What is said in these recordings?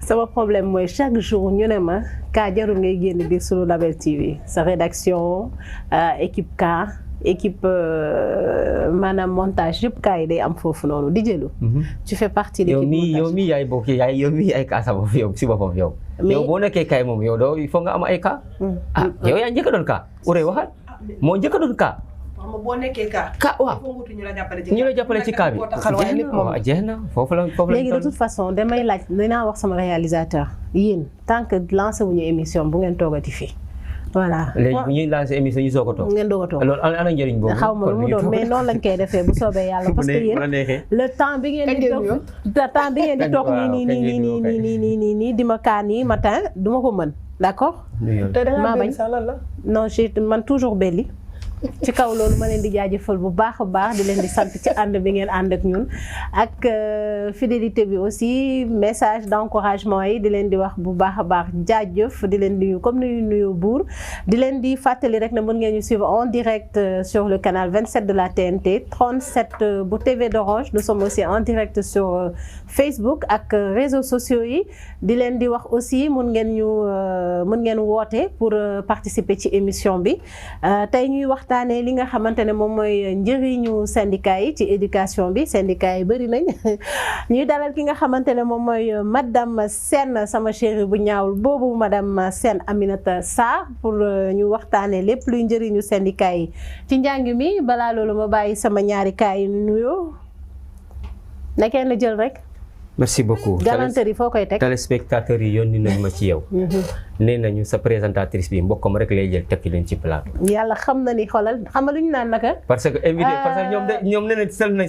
sama problème mooy chaque jour ñu ne ma Ka jarul ngay génn biir sunu Label TV sa rédaction équipe Ka équipe maanaam montage yëpp Ka yi day am foofu noonu di jëlu. tu fais partie de l'équipe montage yow mii yaay bokk yow mii ay Ka sama yow si boppam yow. yow boo nekkee Ka moom yow doo il faut nga am ay Ka. yow yaa njëkk a doon Ka Ourey waxal moo njëkk a doon Ka. boo nekkee Ka waaw ñu la jàppale ci Ka bi jeex na foofu la léegi de toute façon damay laaj dinaa wax sama réalisateur yéen tant que lancé wuñu émission bu ngeen toogati fii voilà léegi bu ñuy lancé émission ñu soog a toog ngeen doog a toog loolu ana njëriñ boobu xaw ma lu mu doon mais noonu lañ koy defee bu soobee yàlla parce que yéen le temps bi ngeen di toog nii di ma kaa nii matin du ma ko mën d'accord maa bañ non man toujours belli ci kaw loolu ma leen di jaajëfal bu baax a baax di leen di sant ci ànd bi ngeen ànd ak ñun ak fidélité bi aussi message d'encouragement yi di leen di wax bu baax a baax jaajëf di leen nuyu comme nuyu buur di leen di fàttali rek ne mën ngeen ñu suivre en direct sur le canal 27 de la TNT 37 bu TV d'Orange nous sommes aussi en direct sur Facebook ak réseaux sociaux yi di leen di wax aussi mën ngeen woote pour participer ci émission bi tey ñuy waxtaanee li nga xamante ne moom mooy njëriñu syndicat yi ci éducation bi syndicat yi bëri nañ ñuy dalal ki nga xamante ne moom mooy madame Sène sama chérie bu ñaawul boobu madame Sène Aminata Sarr pour ñu waxtaanee lépp luy njëriñu syndicat yi ci njàng mi balaa loolu ma bàyyi sama ñaari kaay yi nuyoo na kenn jël rek. merci beaucoup galanterie foo koy teg téléspectateurs yi yónni nañ ma ci yow. nee nañu sa présentatrice bi mbokkam rek lay jël tekki leen ci plateau. yàlla xam na ni xoolal xam nga lu ñu naan naka. parce que invité parce que ñoom nee nañ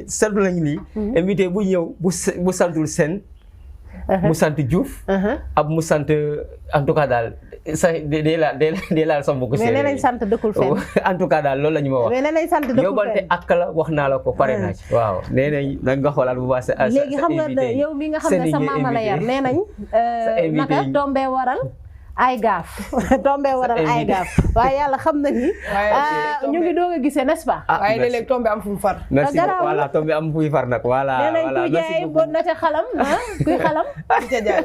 seetlu nañu lii. invité bu ñëw bu santul Sène. mu sant Diouf. ab mu sant en tout cas daal sa day laal sama mbokku séeréer. mais nee nañ sant dëkkul fenn. en tout cas daal loolu la ñu ma wax. mais nee nañ sant dëkkul fenn yóbbante ak la wax naa la ko pare naa ci. waaw nee nañ da nga xoolaat bu baax sa léegi xam nga yow mi nga xam ne sa maama la yar nee nañ. naka tombé waral. ay gaaf tombé waral ay gaaf waaye yàlla xam na ni ñu ngi doog a gisee n'est-ce pas. waaye léeg-léeg tombé am fu mu far. merci beaucoup voilà tombé am fu mu far nag voilà. nee nañ kuy jaay bon na ca xalam kuy xalam. ci ca jaay.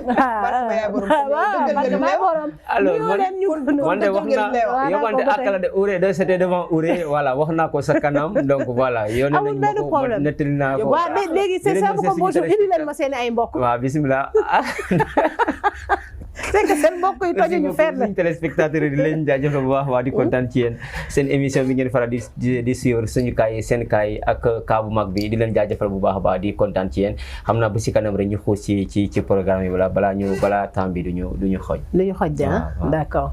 borom. alors man de wax naa yóbbante ak la de Ourey de c'était devant Ourey voilà wax naa ko sa kanam donc voilà. amul benn problème nettali naa ko. waaw léegi c'est ça comme bonjour indi leen ma seen ay mbokk. waaw bismillah. c'est que seen mbokk yi toju ñu fenn. suñu téléspectateurs yi di leen jaajëfal bu baax waa di kontaan ci yéen seen émission bi ngeen faral di suivre suñu kaay seen kaay ak kaa bu mag bi di leen jaajëfal bu baax a baax di kontaan ci yéen xam naa bu si kanam rek ñu xuus ci programme yi balaa temps bi duñu xoj. duñu xoj ah d'accord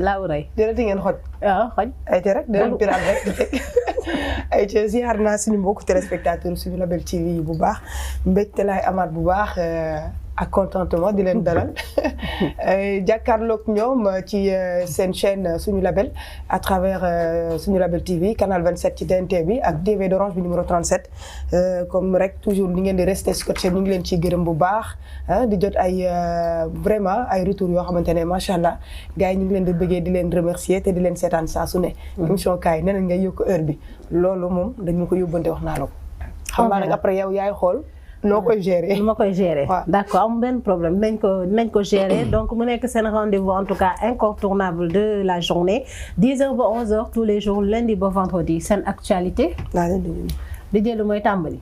laa Ourey. jërëjëf ngeen xoj. waaw xoj. ayca rek dinañ piraat rek ayca ziar naa suñu mbokku téléspectateurs suñu Label TV yi bu baax mbégte laay amaat bu baax. ak contentement di leen dalal jàkkaarloog ñoom ci seen chaîne suñu label à travers suñu Label TV canal 27 ci TNT bi ak TV d'Orange bi numéro 37 comme rek toujours ni ngeen di rester scotché ñu ngi leen ciy gërëm bu baax di jot ay vraiment ay retours yoo xamante ne macha allah gars yi ñu ngi leen di bëggee di leen remercier te di leen seetaan saa su ne. émission kaay nee nañ ngay yokk heure bi loolu moom dañu ko yóbbante wax naa la ko. xam naa nag après yow yaay xool. noo koy gérer ma koy gérer d'accord am benn problème nañ ko gérer donc mu nekk seen rendez-vous en tout cas incontournable de la journée 10h ba 11h tous les jours lundi ba vendredi seen actualité. di jëlu mooy tàmbali.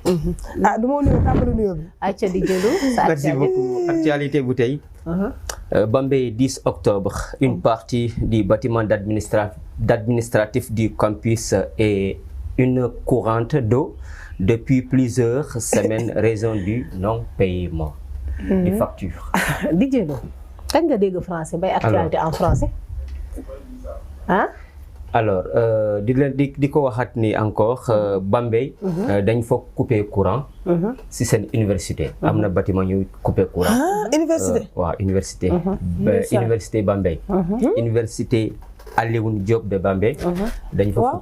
du ma nuyoo tàmbali nuyoo bi. ayca di jëlu. merci beaucoup actualité bu tey. Bambey 10 octobre une partie du bâtiment d'administratif du campus est une courante d'eau. Depuis plusieurs semaines, raison du non-paiement des factures. di jëlo kañ nga dégg français bay actualité en français ah. alors di ko waxaat ni encore Bambey dañ fa couper courant. si seen université. am na bâtiment ñu couper courant. université waaw université. université Bambey. université Alioune Diop de Bambey. dañ fa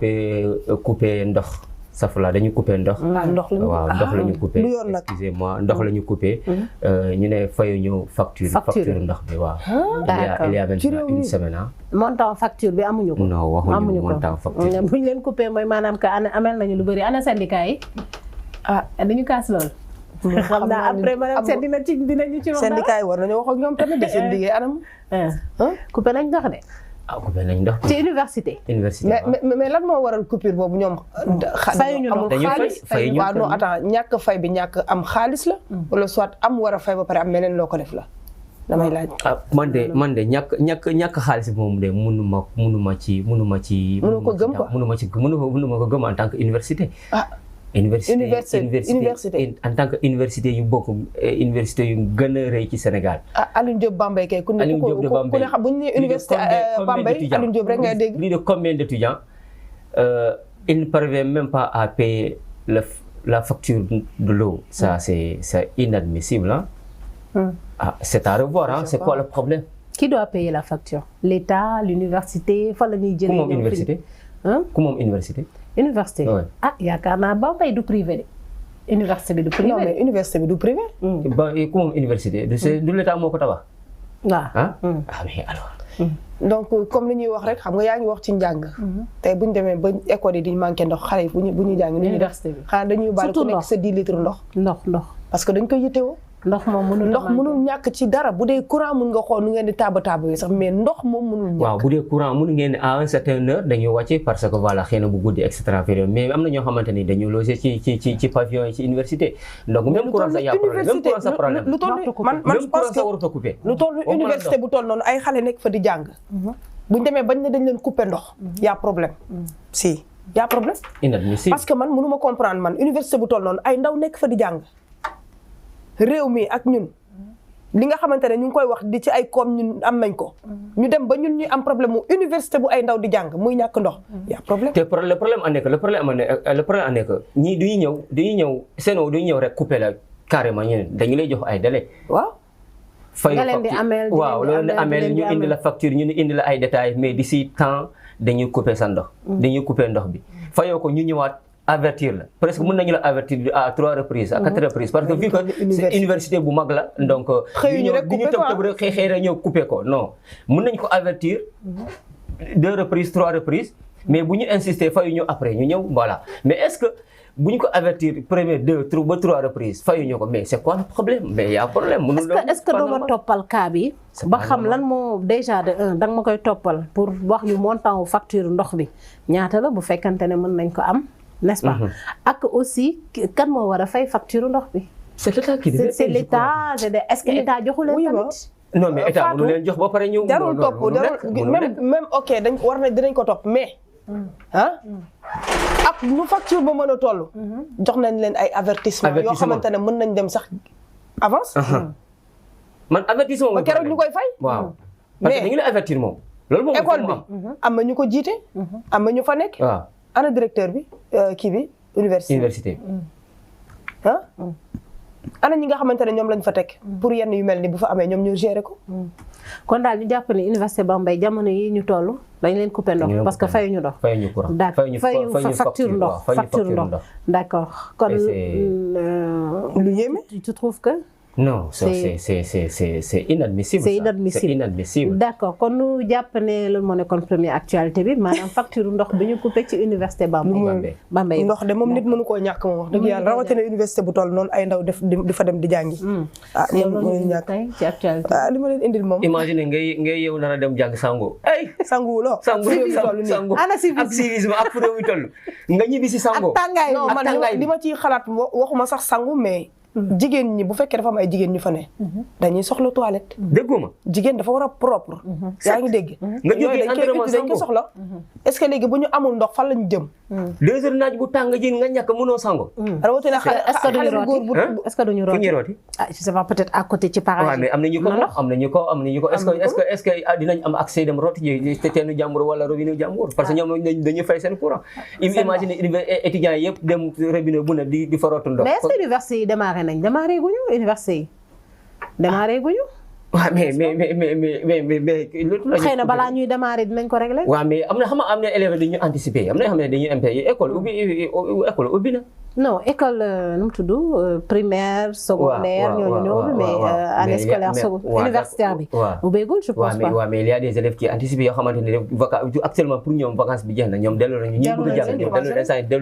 couper ndox. safula dañu coupé ndox. ndox la ñu coupé. excusez-moi ndox la ñu coupé. ñu ne fayuñu facture ndox bi waaw. d'accord il y a maintenant une semaine montant facture bi amuñu ko. non waxuñu montant facture. bu ñu leen coupé mooy maanaam que amel nañu lu bëri ana syndicat yi. dañu kaas lool. xam naa après madame Sène dinañu ci wax dara. syndicat yi war nañu wax ak ñoom tamit de seen liggéey anam. coupé nañ ndox de. coupé nañ ndox. ci université. mais lan moo waral coupure boobu ñoom. fayuñu amul xaalis waaw non attends ñàkk fay bi ñàkk am xaalis la. wala soit am war a fay ba pare am meneen loo ko def la. damay laaj. man de ñàkk xaalis bi moom de mënuma ci. mënu ko gëm quoi mënuma ko gëm en tant que université. université en tant que université yu bokk université yu gën a rëy ci Sénégal. Alioune Diop Bambey kay. Alioune Diop de Bambey ku ne xam bu ñu nee université Bambey Alioune Diop rek ngay dégg. Plus de combien d'étudiants il ne parvient même pas à payer la facture de l'eau. Ça c'est inadmissible hein. C'est à revoir hein. C'est quoi le problème? Qui doit payer la facture? L'État, l'université, fa la ñuy jëlee. Ku moom université? Ku moom université? Université yaakaar naa Bambey du privé de. université bi du privé. non mais université bi du privé. ku moom université du l'État moo ko tabax. waaw mais alors. donc comme li ñuy wax rek xam nga yaa ngi wax ci njàng. tey bu ñu demee ba école yi di manqué ndox xale yi bu ñuy jàng. université bi xanaa dañuy bari ku nekk sa 10 litres ndox. parce que dañ koy yittewoo. ndox moom mënul ñàkk ci dara bu dee courant mun nga xool nu ngeen di taaba yi sax mais ndox moom mënul ñàkk. waaw bu dee courant mun ngeen à un certain heure dañuy wàcce parce que voilà xëy na bu guddi et cetera mais am na ñoo xamante ni dañu loger ci pavillon yi ci université. donc même courant sax y a problème même courant sax problème. lu toll man je pense que lu toll université bu toll noonu ay xale nekk fa di jàng. buñ demee bañ ne dañ leen couper ndox. y a problème si y a problème. inadmissible parce que man mënuma comprendre man université bu toll noonu ay ndaw nekk fa di jàng. réew mi ak ñun li nga xamante ne ñu ngi koy wax di ci ay koom ñun am nañ ko ñu dem ba ñun ñuy am problème mu université bu ay ndaw di jàng muy ñàkk ndox y a problème. te le problème en est que ñii dañuy ñëw Sen'Eau dañuy ñëw rek couper la carrément ñu dañu lay jox ay délai. waaw. fay facture waaw loolu la ameel ñu indi la facture ñu indi la ay détails mais d'ici temps dañuy couper sa ndox. dañuy couper ndox bi fayoo ko ñu ñëwaat. avertir la presque mën nañu la avertir à 3 reprises à 4 reprises parce que vu que c'est université bu mag la donc xëy rek ñu tëb rek xëy rek ñëw couper ko non mën nañ ko avertir 2 reprises 3 reprises mais bu ñu insister fayu ñu après ñu ñëw voilà mais est-ce que bu ñu ko avertir première 2 ba 3 reprises fayu ñu ko mais c'est quoi le problème mais y a problème est-ce que doo ma toppal cas bi ba xam lan moo déjà de da nga ma koy toppal pour wax ñu montant facture ndox bi ñaata la bu fekkante ne mën nañ ko am n'est-ce pas ak aussi kan moo war a fay facture ndox bi. c'est l'État qui devait c'est l'État est-ce que État joxu leen tamit. non mais État mënu leen jox ba pare ñëw. jarul topp même ok dinañ ko topp mais. ak nu facture ba mën a toll. jox nañ leen ay avertissement yoo xamante ne mën nañ dem sax avance. man avertissement ba keroog ñu koy fay. waaw parce que dañu lay avertir moom. loolu moom école bi am na ñu ko jiite. am na ñu fa nekk. waaw. ana directeur bi kii bi université ana ñi nga xamante ne ñoom lañ fa teg pour yenn yu mel ni bu fa amee ñoom ñu gérer ko. kon daal ñu jàpp ni université Bambey jamono yi ñu toll dañ leen couper ndox parce que fayuñu ndox. fayuñu courant fayu facture ndox d'accord kon lu yéeme. tu trouves que. non c'est inadmissible. C'est inadmissible. D'accord kon nu jàpp ne loolu moo nekkoon première actualité bi maanaam facture ndox bi ñu coupé ci université Bambey. ndox de moom nit mënu koo ñàkk moom wax dëgg yàlla rawatina université bu toll noonu ay ndaw di fa dem di jàngi. yow loolu ñàkk ci actualité. li ma leen indil moom. imagine ngay yow nar a dem jàng sango. sangu loo. sangu ana ak civisme ak fu réew mi toll nga ñibbi si sango. ak tàngaay non man li ma ciy xalaat waxuma sax sangu mais. jigéen ñi bu fekkee dafa am ay jigéen ñu fa ne. dañuy soxla toilette. dégguma jigéen dafa war a propre. yaa ngi dégg. nga jógee entraînement dañ ko soxla. est-ce que léegi bu ñu amul ndox fan lañu jëm. 2 heures naaj bu tàng ji nga ñàkk mënoo sango. rawatina xale bu góor bu. est-ce que duñu rooti fu ñuy rooti. je sais pas peut-être à côté ci parage. waaw mais am na ñu ko est-ce que dinañ am accès dem rooti ji te teenu jàmbur wala robinet jàmbur parce que ñoom dañuy fay seen courant. imagine étudiants yëpp dem robinet bu ne di fa rootu ndox. mais est-ce que université yi démarré guñu université yi démarré guñu. waaw mais xëy na balaa ñuy démarrer dinañ ko régler. waaw mais am na élèves dañuy anticiper am na xam ne dañuy impayé école ubbi na. non école nu mu tudd primaire secondaire ñooñu ñëwul mais année scolaire universitaire bi ubbeegul je pense pas mais il y a des élèves qui anticipent yoo xamante ne actuellement pour ñoom vacances bi jeex na ñoom dellu nañu ñi bëgg a jàng ñoom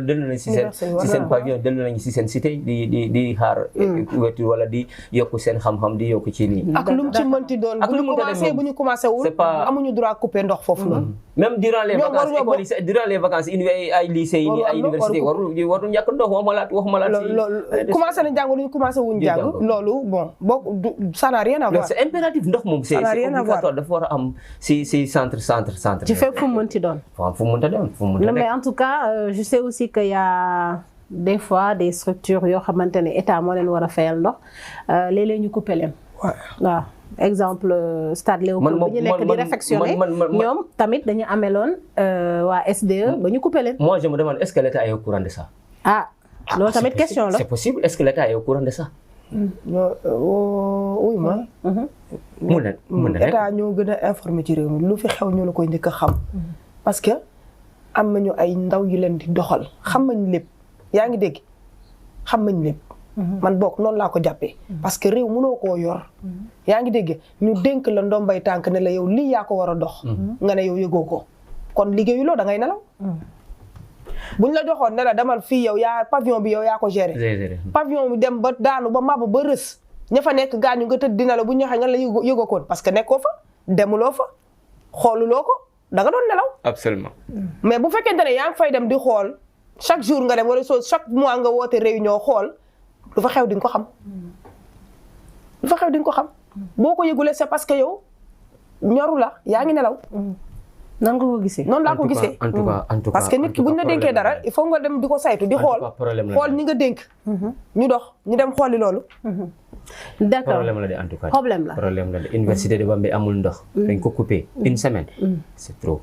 dellu nañu si seen pavillon dellu nañu si seen cité di xaar ouverture wala di yokk seen xam-xam di yokk ci lii ak lu mu ci mënti doon bu ñu commencé wul amuñu droit couper ndox foofu noonu même durant les vacances école yi durant les vacances ay lycée yi ay université waru ñàkk ndox waxuma la loolu commencé na jàng lu ñu commencé wuñ jàng loolu bon ça n'a rien à voir. C'est impératif ndox moom c'est obligatoire dafa war a am si centre. ci fépp fu mu mënti doon. waaw fu mu mënta doon mais en tout cas je sais aussi que y a des fois des structures yoo xamante ne état moo leen war a fayal ndox léeg-léeg ñu couper leen. waaw exemple stade Léopold bu ñu nekk di réfectionner ñoom tamit dañu ameloon waa SDE ba ñu couper leen. Moi je me demande est-ce que l'État est au courant de ça. loolu tamit question la c'est possible est-ce que l'État est au courant de ça. oui ma. mun na état ñoo gën a informé ci réew mi lu fi xew ñu la koy njëkk a xam. parce que am nañu ay ndaw yu leen di doxal xam nañ lépp yaa ngi dégg xam nañ lépp. man bokk noonu laa ko jàppee. parce que réew mënoo koo yor. yaa ngi dégg ñu dénk la ndombay tànk ne la yow lii yaa ko war a dox. nga ne yow yëgoo ko kon liggéeyuloo da ngay nelaw. buñ la joxoon ne la demal fii yow yaa pavillon bi yow yaa ko gérer. pavillon bi dem ba daanu ba màbb ba rës ña fa nekk gaañu nga tëdd dina la bu ñu waxee nga la yëgoo koon parce que nekkoo fa demuloo fa xooluloo ko da nga doon nelaw. absolument. mais bu fekkente ne yaa ngi fay dem di xool chaque jour nga dem wala chaque mois nga woote réunion xool lu fa xew di nga ko xam. lu fa xew di nga ko xam boo ko yëgulee c'est parce que yow ñoru la yaa ngi nelaw. nan nga ko gisee noonu laa ko gisee en tout cas parce que nit ki buñ la dénkee dara il faut nga dem di ko saytu di xool ñi nga dénk ñu dox ñu dem xooli loolu d'accord problème la de en tout cas problème la université de Bambey amul ndox dañ ko couper une semaine c'est trop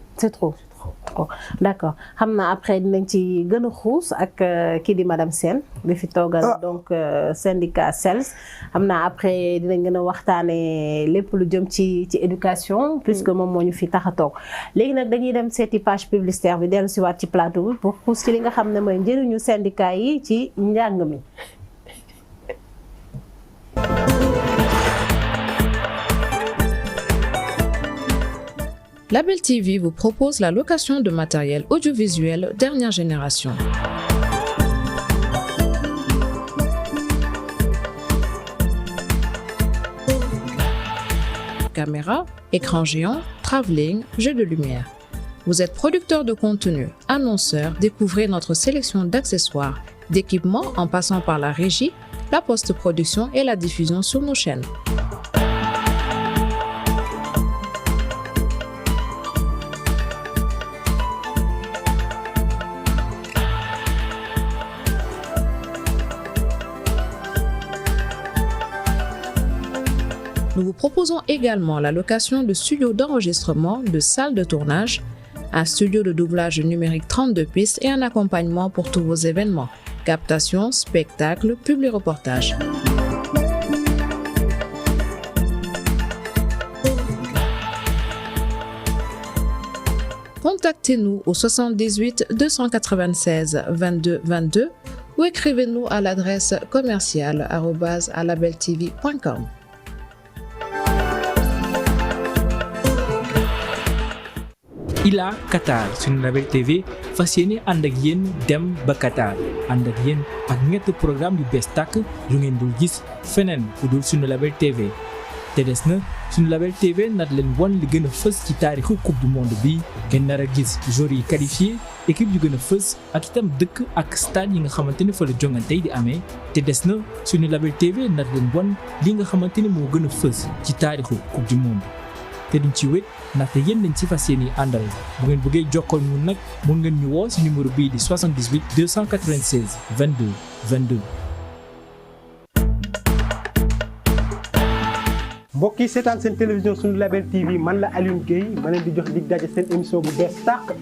d'accord xam naa après dinañ ci gën a xuus ak kii di madame Sène bi fi toogal donc syndicat SELS xam naa après dinañ gën a waxtaanee lépp lu jëm ci éducation puisque moom moo ñu fi tax a toog léegi nag dañuy dem seeti page publicitaire bi dellu si waat ci plateau bi pour xuus ci li nga xam ne mooy njëriñu syndicat yi ci njàng mi. Label TV vous propose la location de matériel audiovisuel dernière génération. Caméra, écran géant, travelling, jeux de lumière. Vous êtes producteur de contenu, annonceur, découvrez notre sélection d'accessoires, d'équipements en passant par la régie, la post-production et la diffusion sur nos chaînes. Nous vous proposons également la location de studios d'enregistrement, de salles de tournage, un studio de doublage numérique 32 pistes et un accompagnement pour tous vos événements, captation, spectacles, publi-reportages. Contactez-nous au 78 296 22 22 ou écrivez-nous à l'adresse commerciale@labeltv.com. Ila Qatar suñu Label TV fas yéene ànd ak yéen dem ba Qatar ànd ak yéen ak ñetti programme yu bees tàkk yu ngeen dul gis feneen fu dul suñu Label TV te des na suñu Label TV nat leen won li gën a fës ci taarixu coupe du monde bi ngeen nar a gis joueurs yi qualifié équipe yu gën a fës ak itam dëkk ak stade yi nga xamante ni fa la jongante yi di amee te des na suñu Label TV nat leen won li nga xamante ni moo gën a fës ci taarixu coupe du monde te duñ ci wét ndaxte yéen lañ ci fas yéene àndal bu ngeen bëggee jokkal ñun nag mun ngeen ñu woo ci numéro bii di 78 296 22 22. mbokk yi seetaan seen télévision suñu Label TV man la Alioune Guèye ma leen di jox dig daje seen émission bu bees tàq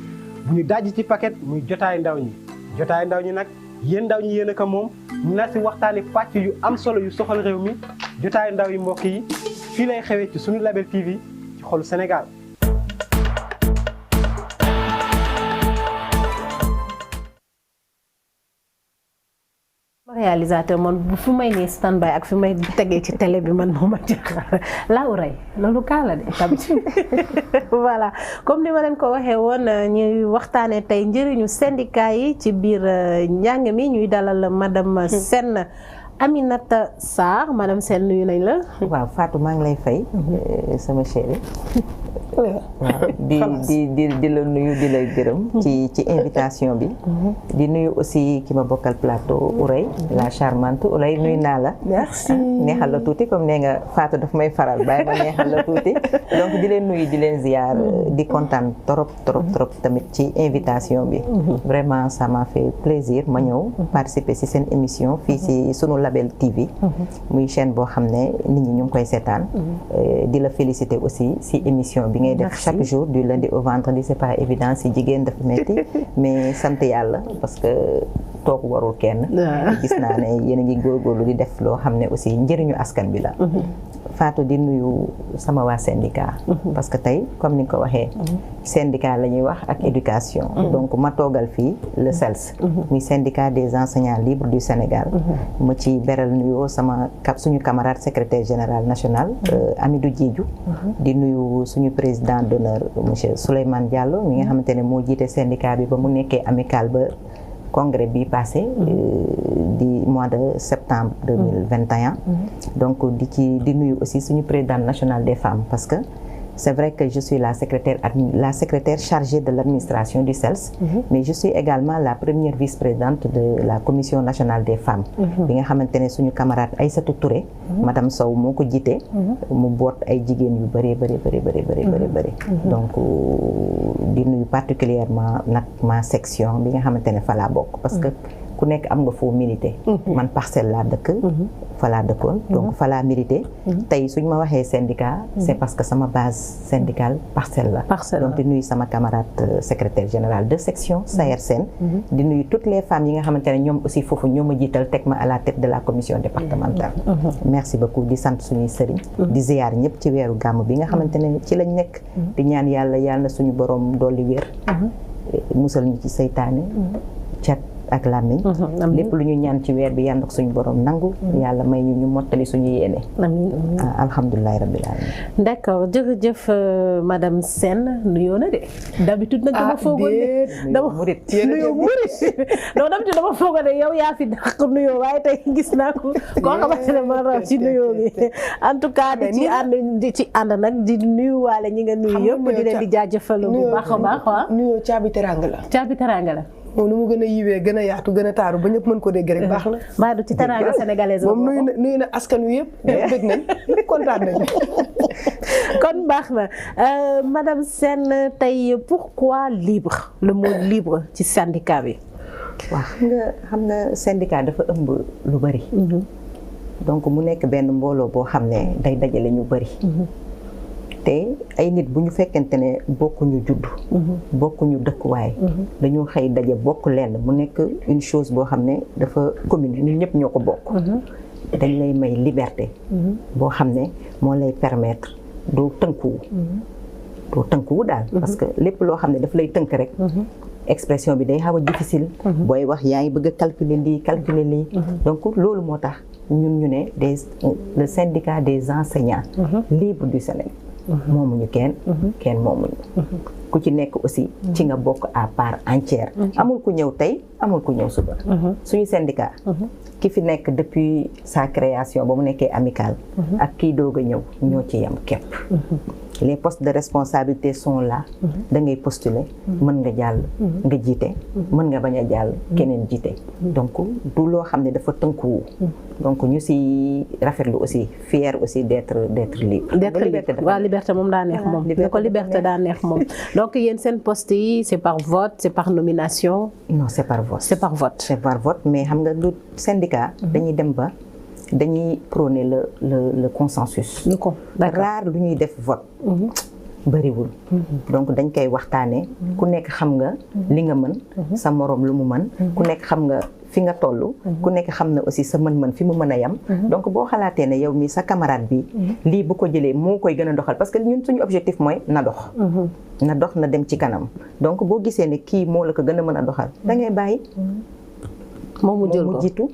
bu ñu dajji ci paquet muy jotaay ndaw ñi jotaay ndaw ñi nag yéen ndaw ñi yéen a ko moom ñu na ci waxtaane pàcc yu am solo yu soxal réew mi jotaay ndaw yi mbokk yi fii lay xewee ci suñu Label TV ci xolu Sénégal. réalisateur man fu may nii stand by ak fi may tegee ci télé bi man moo ma jaaxal laa rey loolu kaa la de tamit voilà comme ni ma leen ko waxee woon ñuy waxtaanee tey njëriñu syndicat yi ci biir njàng mi ñuy dalal madame Sène Aminata Sarr madame Sène nuyu nañ la. waaw Fatou maa ngi lay fay sama chérie. waaw di la nuyu di lay gërëm ci invitation bi. di nuyu aussi ki ma bokkal plateau Ourey la charmante Ourey nuyu naa la. merci neexal la tuuti comme nee nga Fatou daf may faral bàyyi ma neexal la tuuti donc di leen nuyu di leen ziar di kontaan trop tamit ci invitation bi. vraiment ça m'a fait plaisir ma ñëw participer ci seen émission fii ci sunu Label TV. muy chaîne boo xam ne nit ñi ñu ngi koy seetaan. di la féliciter aussi ci émission bi ngay def chaque jour du lundi au vendredi c'est pas évident si jigéen dafa metti mais sant yàlla parce que toog warul kenn. gis naa ne yéen a ngi góorgóorlu di def loo xam ne aussi njëriñu askan bi la. Fatou di nuyu sama waa syndicat. parce que tey comme ni nga ko waxee. syndicat la ñuy wax ak éducation. donc ma toogal fii le SELS. muy syndicat des enseignants libres du Sénégal. ma ci beral nuyoo suñu camarade secrétaire général national. Amidou Diédhiou. di nuyu suñu président d'honneur monsieur Souleymane Diallo mi nga xamante ne moo jiite syndicat bi ba mu nekkee amical ba. congrès bi passé di mois de septembre 2021 donc di nuyu aussi suñu présidente nationale des femmes parce que c'est vrai que je suis la secrétaire chargée de l'administration du SELS mais je suis également la première vice-présidente de la commission nationale des femmes bi nga xamante ne suñu camarade Aïssatou Touré madame Sow moo ko jiite mu boot ay jigéen yu bëri donc di nuyu particulièrement nag ma section bi nga xamante ne fa laa bokk parce que ku nekk am nga foo milité man parcelle laa dëkk fa laa dëkkoon donc fa laa milité tey suñ ma waxee syndicat c'est parce que sama base syndicale parcelle la donc di nuyu sama camarade secrétaire général de section Sayer Sène di nuyu toutes les femmes yi nga xamante ne ñoom aussi foofu ñoo ma jiital teg ma à la tête de la commission départementale merci beaucoup di sant suñuy sëriñ di ziyaar ñëpp ci weeru gàmm bi nga xamante ne ci lañ nekk di ñaan yàlla na suñu borom dolli wér musal ñu ci seytaane cat ak làmmiñ lépp lu ñu ñaan ci weer bi yàlla na ko suñu borom nangu yàlla may ñu mottali suñu yéene alhamdulilah rabbil alamin d'accord jërëjëf madame Sène nuyoo na de d'habitude nag dama foogoon ne dama murit non d'habitude dama foogoon ne yow yaa fi dàq nuyoo waaye tey gis naa ko koo xamante ne ma raw ci nuyoo bi en tout cas di ci ànd nag di nuyuwaale ñi nga nuyu yëpp di leen di jaajëfal bu baax a baax waaw nuyoo caabi teranga la moom nu mu gën a yiwee gën a yaatu gën a taaru ba ñëpp mën ko dégg rek baax na. mbaa du ci teraanga sénégalaise moom nuyu na askan wi yëpp. bëgg nañ kontaan nañ. kon baax na madame Sène tey pourquoi libre le mot libre ci syndicat bi. waaw xam nga syndicat dafa ëmb lu bari. donc mu nekk benn mbooloo boo xam ne day dajale ñu bari. te ay nit bu ñu fekkente ne bokkuñu judd bokkuñu dëkkuwaay dañoo xëy daje bokk lenn mu nekk une chose boo xam ne dafa commune ñun ñëpp ñoo ko bokk dañ lay may liberté boo xam ne moo lay permettre doo tënkuwu daal parce que lépp loo xam ne daf lay tënk rek expression bi day xaw a difficile booy wax yaa ngi bëgg a calculer lii donc loolu moo tax ñun ñu ne le syndicat des enseignants libres du Sénégal moomuñu kenn moomuñu ku ci nekk aussi ci nga bokk à part entière amul ku ñëw tey amul ku ñëw suba suñu syndicat ki fi nekk depuis sa création ba mu nekkee amical ak kii doog a ñëw ñoo ci yem képp les postes de responsabilité sont là da ngay postuler mën nga jàll nga jiite mën nga bañ a jàll keneen jiite donc du loo xam ne dafa tënkuwu donc ñu si rafetlu aussi fier aussi d'être libre waaw liberté moom daa neex moom ne ko liberté daa neex moom donc yéen seen poste yi c'est par vote c'est par nomination non c'est par vote mais xam nga lu syndicat dañuy dem ba dañuy prôner le consensus rare lu ñuy def vote bëriwul donc dañ koy waxtaanee ku nekk xam nga li nga mën sa moroom lu mu mën ku nekk xam nga fi nga toll ku nekk xam na aussi sa mën-mën fi mu mën a yem donc boo xalaatee ne yow mi sa camarade bi lii bu ko jëlee moo koy gën a doxal parce que ñun suñu objectif mooy na dox na dem ci kanam donc boo gisee ne kii moo la ko gën a mën a doxal da ngay bàyyi moom mu jiitu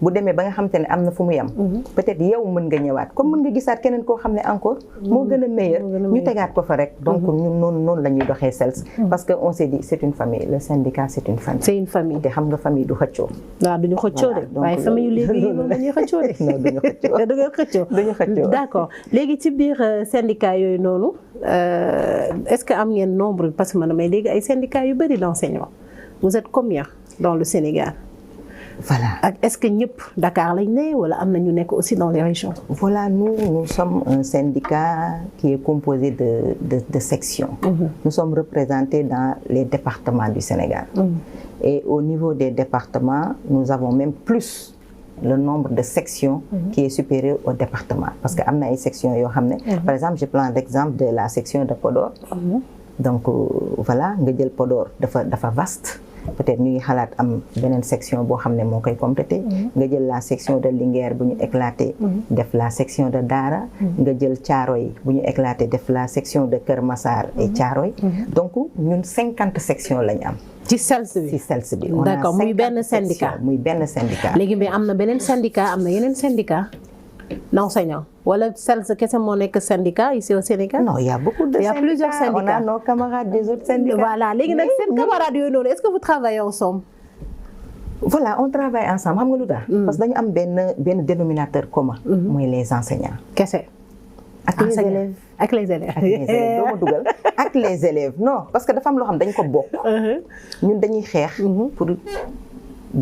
bu demee ba nga xamante ne am na fu mu yem peut-être yow mën nga ñëwaat comme mën nga gisaat keneen koo xam ne encore moo gën a meilleur ñu tegaat ko fa rek donc ñun noonu la ñuy doxee CELS parce que on s'est dit c'est une famille le syndicat c'est une famille te xam nga famille du xëccoo waaw duñu xëccoo de waaye famille yu léegi yi moom dañuy xëccoo de non duñu xëccoo d'accord léegi ci biir syndicat yooyu noonu est-ce que am ngeen nombre parce que man damay dégg ay syndicats yu bëri d'enseignants vous êtes combien dans le Sénégal? Voilà. Est-ce que ñëpp Dakar lañ ne wala am na ñu nekk aussi dans les régions? Voilà, nous sommes un syndicat qui est composé de sections. Nous sommes représentés dans les départements du Sénégal. Et au niveau des départements, nous avons même plus le nombre de sections qui est supérieur au département. Parce que am na ay sections yoo xam ne, par exemple, je prends l'exemple de la section de Podor. Donc voilà, nga jël Podor dafa vaste. Peut-être ñu ngi xalaat am beneen section boo xam ne moo koy complété nga jël la section de Linguère bu ñu éclaté def la section de Dara nga jël Thiaroye bu ñu éclaté def la section de Kër Massar et Thiaroye donc ñun 50 sections lañ am ci CELS bi d'accord muy benn syndicat léegi mais am na beneen syndicat am na yeneen syndicat d'enseignants wala CELS kese moo nekk syndicat ici au Sénégal? Non, il y a beaucoup de syndicats. Il y a plusieurs syndicats. On a nos camarades des autres syndicats. Voilà, léegi nag seen camarades yooyu noonu est-ce que vous travaillez ensemble? Voilà, on travaille ensemble xam nga lu tax parce que dañu am benn dénominateur commun mooy les enseignants. Kese. Ak les élèves. Ak les élèves. Ak les élèves doo ma dugal ak les élèves non parce que dafa am loo xam dañ ko bokk. ñun dañuy xeex pour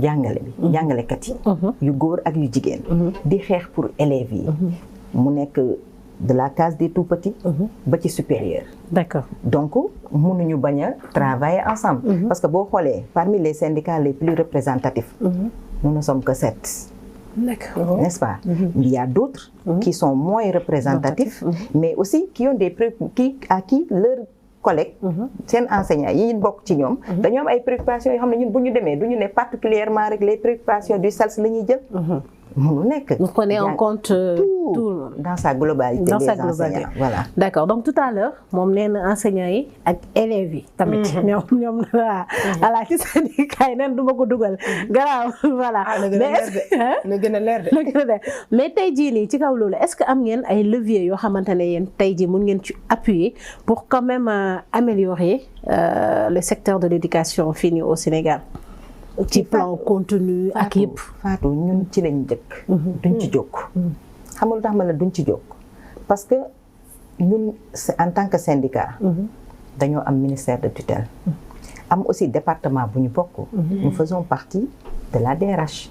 jàngale bi jàngalekat yi yu góor ak yu jigéen di xeex pour élèves yi mu nekk de la case des tout petits ba ci supérieur. D'accord. Donc mënuñu bañ a travailler ensemble parce que boo xoolee parmi les syndicats les plus représentatifs nous ne sommes que 7. D'accord. N'est-ce pas? Il y a d'autres qui sont moins représentatifs mais aussi qui ont des à qui leur collègues seen enseignants yi ñu bokk ci ñoom dañoo am ay préoccupations yoo xam ne ñun bu ñu demee du ñu ne particulièrement rek les préoccupations du CELS la ñuy jël mënu nekk. Vous prenez en compte tout dans sa globalité. Dans des sa enseignants. globalité. Voilà. D'accord donc tout à l'heure moom nee na enseignants yi ak élèves yi tamit ñoom voilà ci syndicat yi neen du ma ko dugal garaaw voilà na gën a leer de mais tey jii nii ci kaw loolu est-ce que am ngeen ay leviers yoo xamante ne yéen tey jii mun ngeen ci appuyer pour quand même améliorer le secteur de l'éducation fii nii au Sénégal ci plan contenu ak yëpp. Fatou ñun ci lañ dëkk duñ ci jóg xam nga lu tax ma la duñ ci jóg parce que ñun en tant que syndicat dañoo am ministère de tutelle am aussi département bu ñu bokk nous faisons partie de la DRH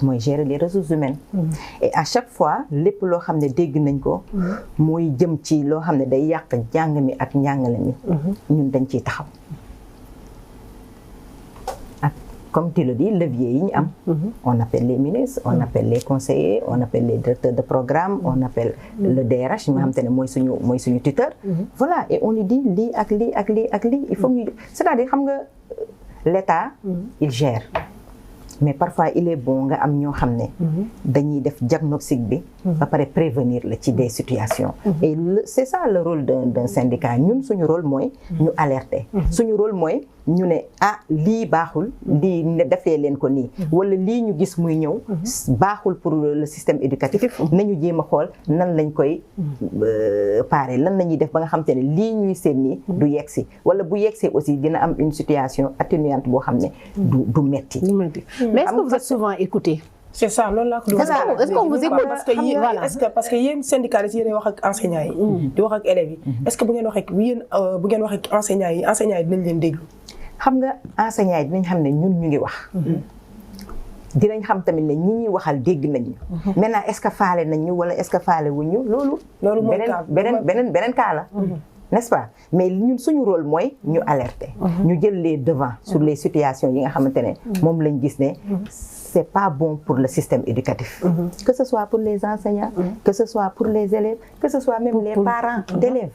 mooy gérer les ressources humaines et à chaque fois lépp loo xam ne dégg nañ ko mooy jëm ci loo xam ne day yàq njàng mi ak njàngale mi ñun dañ ciy taxaw comme tu le dis levier yi ñu am on appelle les ministres on appelle les conseillers on appelle les directeurs de programme on appelle le DRH mi nga xam te ne mooy suñu tuteur voilà et on lui dit lii ak lii ak lii ak lii il faut ñu c'est-à-dire xam nga l'État il gère mais parfois il est bon nga am ñoo xam ne dañuy def diagnostic bi ba pare prévenir la ci des situations et c'est ça le rôle d'un syndicat ñun suñu rôle mooy ñu alerter suñu rôle mooy ñu ne ah lii baaxul lii ne defee leen ko nii wala lii ñu gis muy ñëw baaxul pour le système éducatif nañu jéem a xool nan lañ koy parer lan la ñuy def ba nga xam te ne lii ñuy seen nii du yegsi wala bu yegsee aussi dina am une situation atténuante boo xam ne du metti mais est-ce que vous êtes souvent écouté? C'est ça loolu laa ko doon est-ce qu'on vous écoute parce que yéen syndicalistes yéen wax ak enseignants yi di wax ak élèves yi est-ce que bu ngeen wax ak enseignants yi dinañ leen déglu xam nga enseignants yi dinañ xam ne ñun ñu ngi wax dinañ xam tamit ne ñi ñuy waxal dégg nañ ñu maintenant est-ce que faale nañ ñu wala est-ce que faale wuñ ñu loolu beneen cas la n'est-ce pas mais ñun suñu rôle mooy ñu alerter ñu jël les devants sur les situations yi nga xamante ne moom lañ gis ne c'est pas bon pour le système éducatif que ce soit pour les enseignants que ce soit pour les élèves que ce soit même les parents d'élèves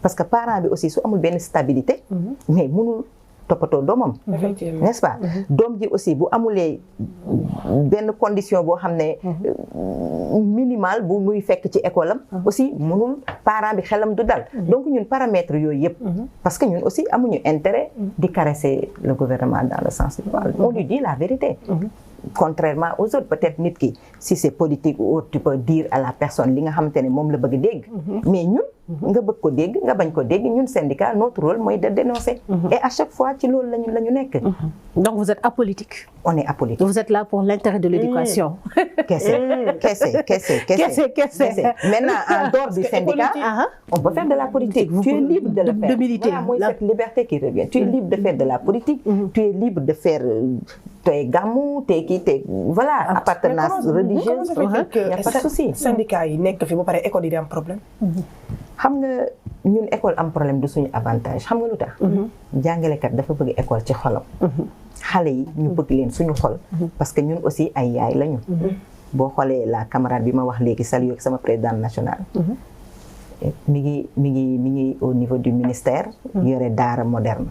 parce que parent bi aussi su amul benn stabilité mais mënul toppatoo doomam. n'est-ce pas doom ji aussi bu amulee benn condition boo xam ne minimal bu muy fekk ci école am aussi mënul parent bi xelam du dal donc ñun paramètres yooyu yëpp parce que ñun aussi amuñu intérêt di caresser le gouvernement dans le sens du poil on lui dit la vérité. Contrairement aux autres peut-être nit ki si c'est politique ou autre tu peux dire à la personne li nga xamante ne moom la bëgg dégg mais ñun nga bëgg ko dégg nga bañ ko dégg ñun syndicat notre rôle mooy de dénoncer et à chaque fois ci loolu la ñu nekk. Donc vous êtes apolitique. On est apolitique. Vous êtes là pour l'intérêt de l'éducation. Qu'est-ce maintenant en dehors du syndicat on peut faire de la politique. Tu es libre de le faire. De militer. Voilà mooy cette liberté qui revient. Tu es libre de faire de la politique. Tu es libre de faire tey gàmmu tey kii tey voilà appartenance religieuse. Il y a pas de souci. syndicat yi nekk fi ba pare école yi di am problème. xam nga ñun école am problème du suñu avantage xam nga lu tax. jàngalekat dafa bëgg école ci xolam. xale yi ñu bëgg leen suñu xol. parce que ñun aussi ay yaay lañu. boo xoolee la camarade bi ma wax léegi salué ak sama présidente nationale. mi ngi au niveau du ministère. yore daara moderne.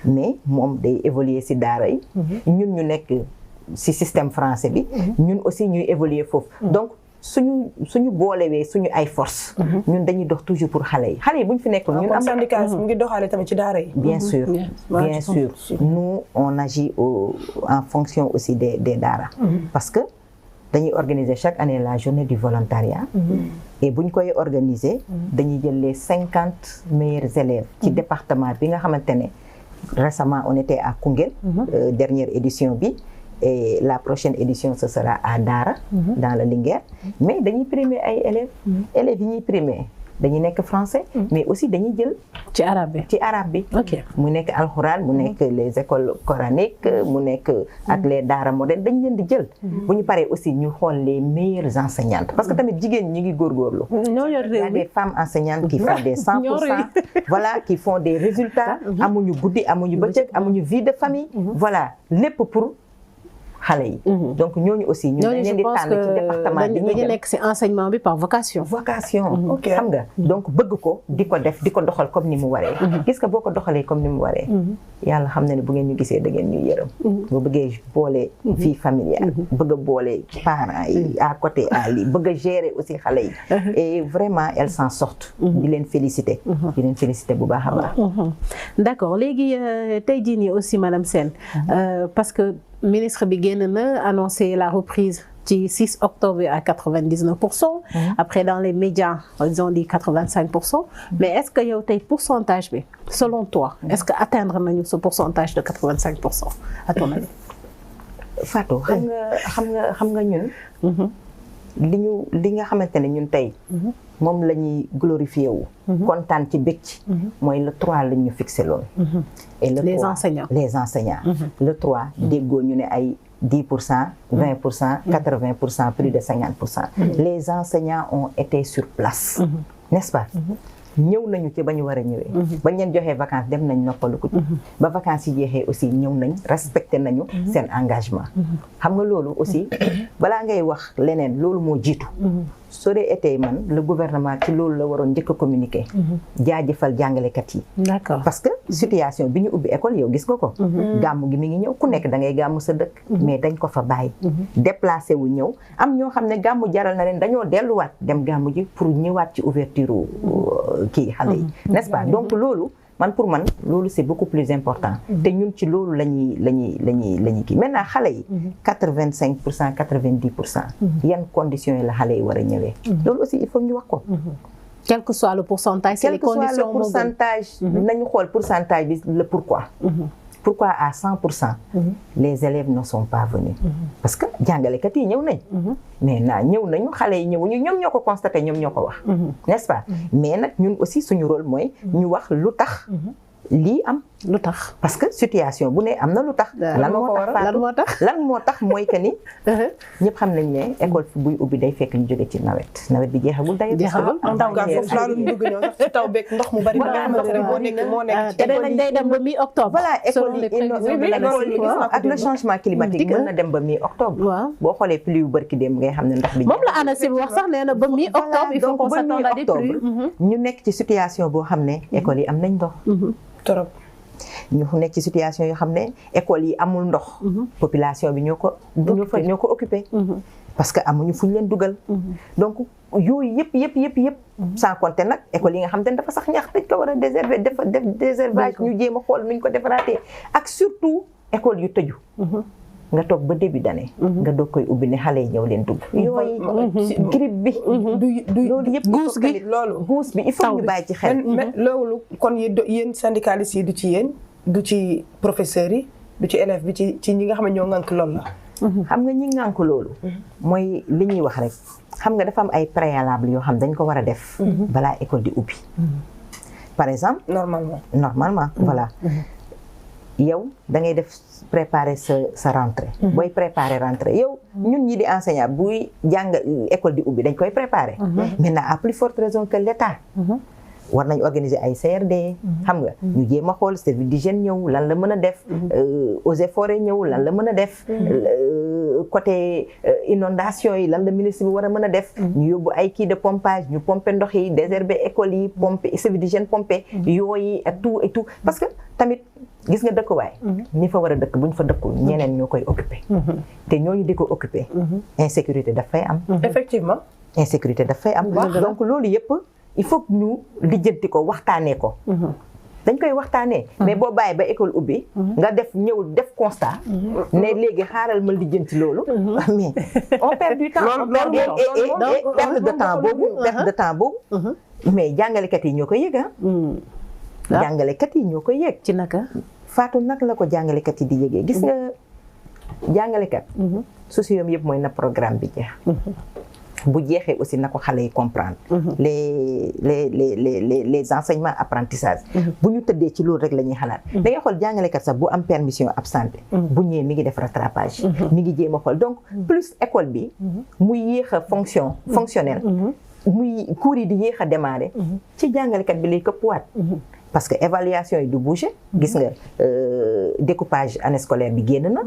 mais moom day évoluer ci daara yi. ñun ñu nekk ci système français bi. ñun aussi ñuy évoluer foofu donc. suñu boolewee suñu ay force ñun dañuy dox toujours pour xale yi bu ñu fi nekkul ñun am syndicat mu ngi doxaale tamit ci daara yi. bien sûr nous on agit en fonction aussi des daara parce que dañuy organiser chaque année la journée du volontariat et bu ñu koy organiser dañuy jël les 50 meilleurs élèves ci département bi nga xamante ne récemment on était à Koungheul dernière édition bi. Et la prochaine édition ce sera à Dara dans le Linguère mais dañuy primer ay élèves yi ñuy primer dañuy nekk français mais aussi dañuy jël ci arabe bi ok mu nekk alxuraan mu nekk les écoles coraniques mu nekk ak les daara modernes dañ leen di jël bu ñu paree aussi ñu xool les meilleures enseignantes parce que tamit jigéen ñi ngi góorgóorlu il y a des femmes enseignantes qui font des 100% voilà qui font des résultats amuñu guddi amuñu bëccëg amuñu vie de famille voilà lépp pour xale yi donc ñooñu aussi ñu dañ leen di tànn ci département bi dañu nekk ci enseignement bi par vocation xam nga donc bëgg ko di ko def di ko doxal comme ni mu waree gis nga boo ko doxalee comme ni mu waree yàlla xam na ne bu ngeen ñu gisee da ngeen ñu yërëm boo bëggee boole vie familiale bëgg a boole parents yi à côté à lii bëgg a gérer aussi xale yi et vraiment elles s'en sortent di leen féliciter bu baax a baax d'accord léegi tey jii nii aussi madame Sène parce que ministre bi génn na annoncé la reprise ci 6 octobre à 99%. Après dans les médias ils ont dit 85%. Mais est-ce que yow tey pourcentage bi selon toi est-ce que atteindre nañu ce pourcentage de 85% à ton avis? Fatou xam nga ñun. li nga xamante ne ñun tey. moom la ñuy glorifié wu. kontaan ci bëgg ci. mooy le 3 la ñu fixé loon. et le 3 les enseignants. le 3 déggoo ñu ne ay 10%, 20%, 80%, plus de 50%. Les enseignants ont été sur place, n'est-ce pas? ñëw nañu ci ba ñu war a ñëwee. bañ leen joxee vacances dem nañ noppalu ko. ba vacances yi jeexee aussi ñëw nañ respecté nañu seen engagement. xam nga loolu aussi balaa ngay wax leneen loolu moo jiitu. soo dee été man le gouvernement ci loolu la waroon njëkk a communiquer. jaajëfal jàngalekat yi. D'accord parce que situation bi ñu ubbi école yow gis nga ko. gàmmu gi mi ngi ñëw ku nekk da ngay gàmmu sa dëkk. mais dañ ko fa bàyyi. déplacé wu ñëw am ñoo xam ne gàmmu jaral na leen dañoo delluwaat dem gàmmu ji pour ñëwaat ci ouverture kii xale yi n'est-ce pas donc loolu man pour man loolu c'est beaucoup plus important te ñun ci loolu la ñuy kii maintenant xale yi 85%, 90% yan conditions yi la xale yi war a ñëwee loolu aussi il faut ñu wax ko quel que soit le pourcentage c'est les conditions quel que soit le pourcentage nañu xool pourcentage bi le pourquoi à 100% les élèves ne sont pas venus parce que jàngalekat yi ñëw nañ mais ñëw nañu xale yi ñëwuñu ñoom ñoo ko constaté ñoom ñoo ko wax n'est-ce pas mais nag ñun aussi suñu rôle mooy ñu wax lu tax lii am lu tax parce que situation bu ne am na lu tax lan moo tax mooy que ni ñëpp xam nañ ne école fi buy ubbi day fekk ñu jóge ci nawet bi jeexagul day foofu laa doon bëgg ñëw sax ci taw beeg ndox mu bari moo nekk te nañ day dem ba mi-octobre voilà école yi ak le changement climatique mën na dem ba mi-octobre boo xoolee pluie yu barki dem ngay xam ne ndox bi moom la ANACIM wax sax nee na ba mi-octobre il faut qu'on s'attende à des pluies ñu nekk ci situation boo xam ne école yi am nañ ndox trop ñu nekk ci situation yoo xam ne école yi amul ndox population bi ñoo ko occupé parce que amuñu fu ñu leen dugal donc yooyu yëpp sans compter nag école yi nga xam te ne dafa sax ñax dañ ko war a désherber def désherbage ñu jéem a xool nuñ ko defaraatee ak surtout école yu tëju nga toog ba début d'année nga doog koy ubbi ne xale yi ñëw leen dugg yooyu grippe bi du loolu yëpp guus bi il faut ñu bàyyi ci xel loolu kon yéen syndicalistes yi du ci yéen du ci professeurs yi du ci élèves bi ci ñi nga xam ne ñoo ŋànk loolu la xam nga ñi ŋànk loolu mooy li ñuy wax rek xam nga dafa am ay préalable yoo xam dañ ko war a def balaa école di ubbi par exemple normalement voilà yow da ngay def préparer sa rentrée booy préparer rentrée yow ñun ñi di enseignant buy jàng école di ubbi dañ koy préparer maintenant à plus forte raison que l'État war nañ organiser ay CRD xam nga ñu jéem a xool service d'hygiène ñëw lan la mën a def eaux et forêts ñëw lan la mën a def côté inondation yi lan la ministre bi war a mën a def ñu yóbbu ay kii de pompage ñu pomper ndox yi désherber école yi pomper service d'hygiène pomper yooyu ak tout et tout parce que tamit gis nga dëkkuwaay ñi fa war a dëkk buñ fa dëkkul ñeneen ñoo koy occuper te ñooñu di ko occuper insécurité daf fay am effectivement insécurité daf fay am donc loolu yëpp il faut que ñu lijjanti ko waxtaanee ko dañ koy waxtaanee mais boo bàyyi ba école ubbi nga ñëw def constat ne léegi xaaral ma lijjanti loolu mais on perd du temps perte de temps boobu mais jàngalekat yi ñoo koy yëg jàngalekat yi ñoo koy yëg ci naka Fatou nag la ko jàngalekat yi di yëgee gis nga jàngalekat souci yëpp mooy na programme bi jeex bu jeexee aussi na ko xale yi comprendre les enseignements apprentissage bu ñu tëddee ci loolu rek la ñuy xalaat da ngay xool jàngalekat sax bu am permission absenté bu ñëwee mi ngi def rattrapage mi ngi jéem a xool donc plus école bi muy yéex a fonctionnel muy cours yi di yéex a démarrer ci jàngalekat bi lay këppwaat parce que évaluation yi du bouger gis nga découpage année scolaire bi génn na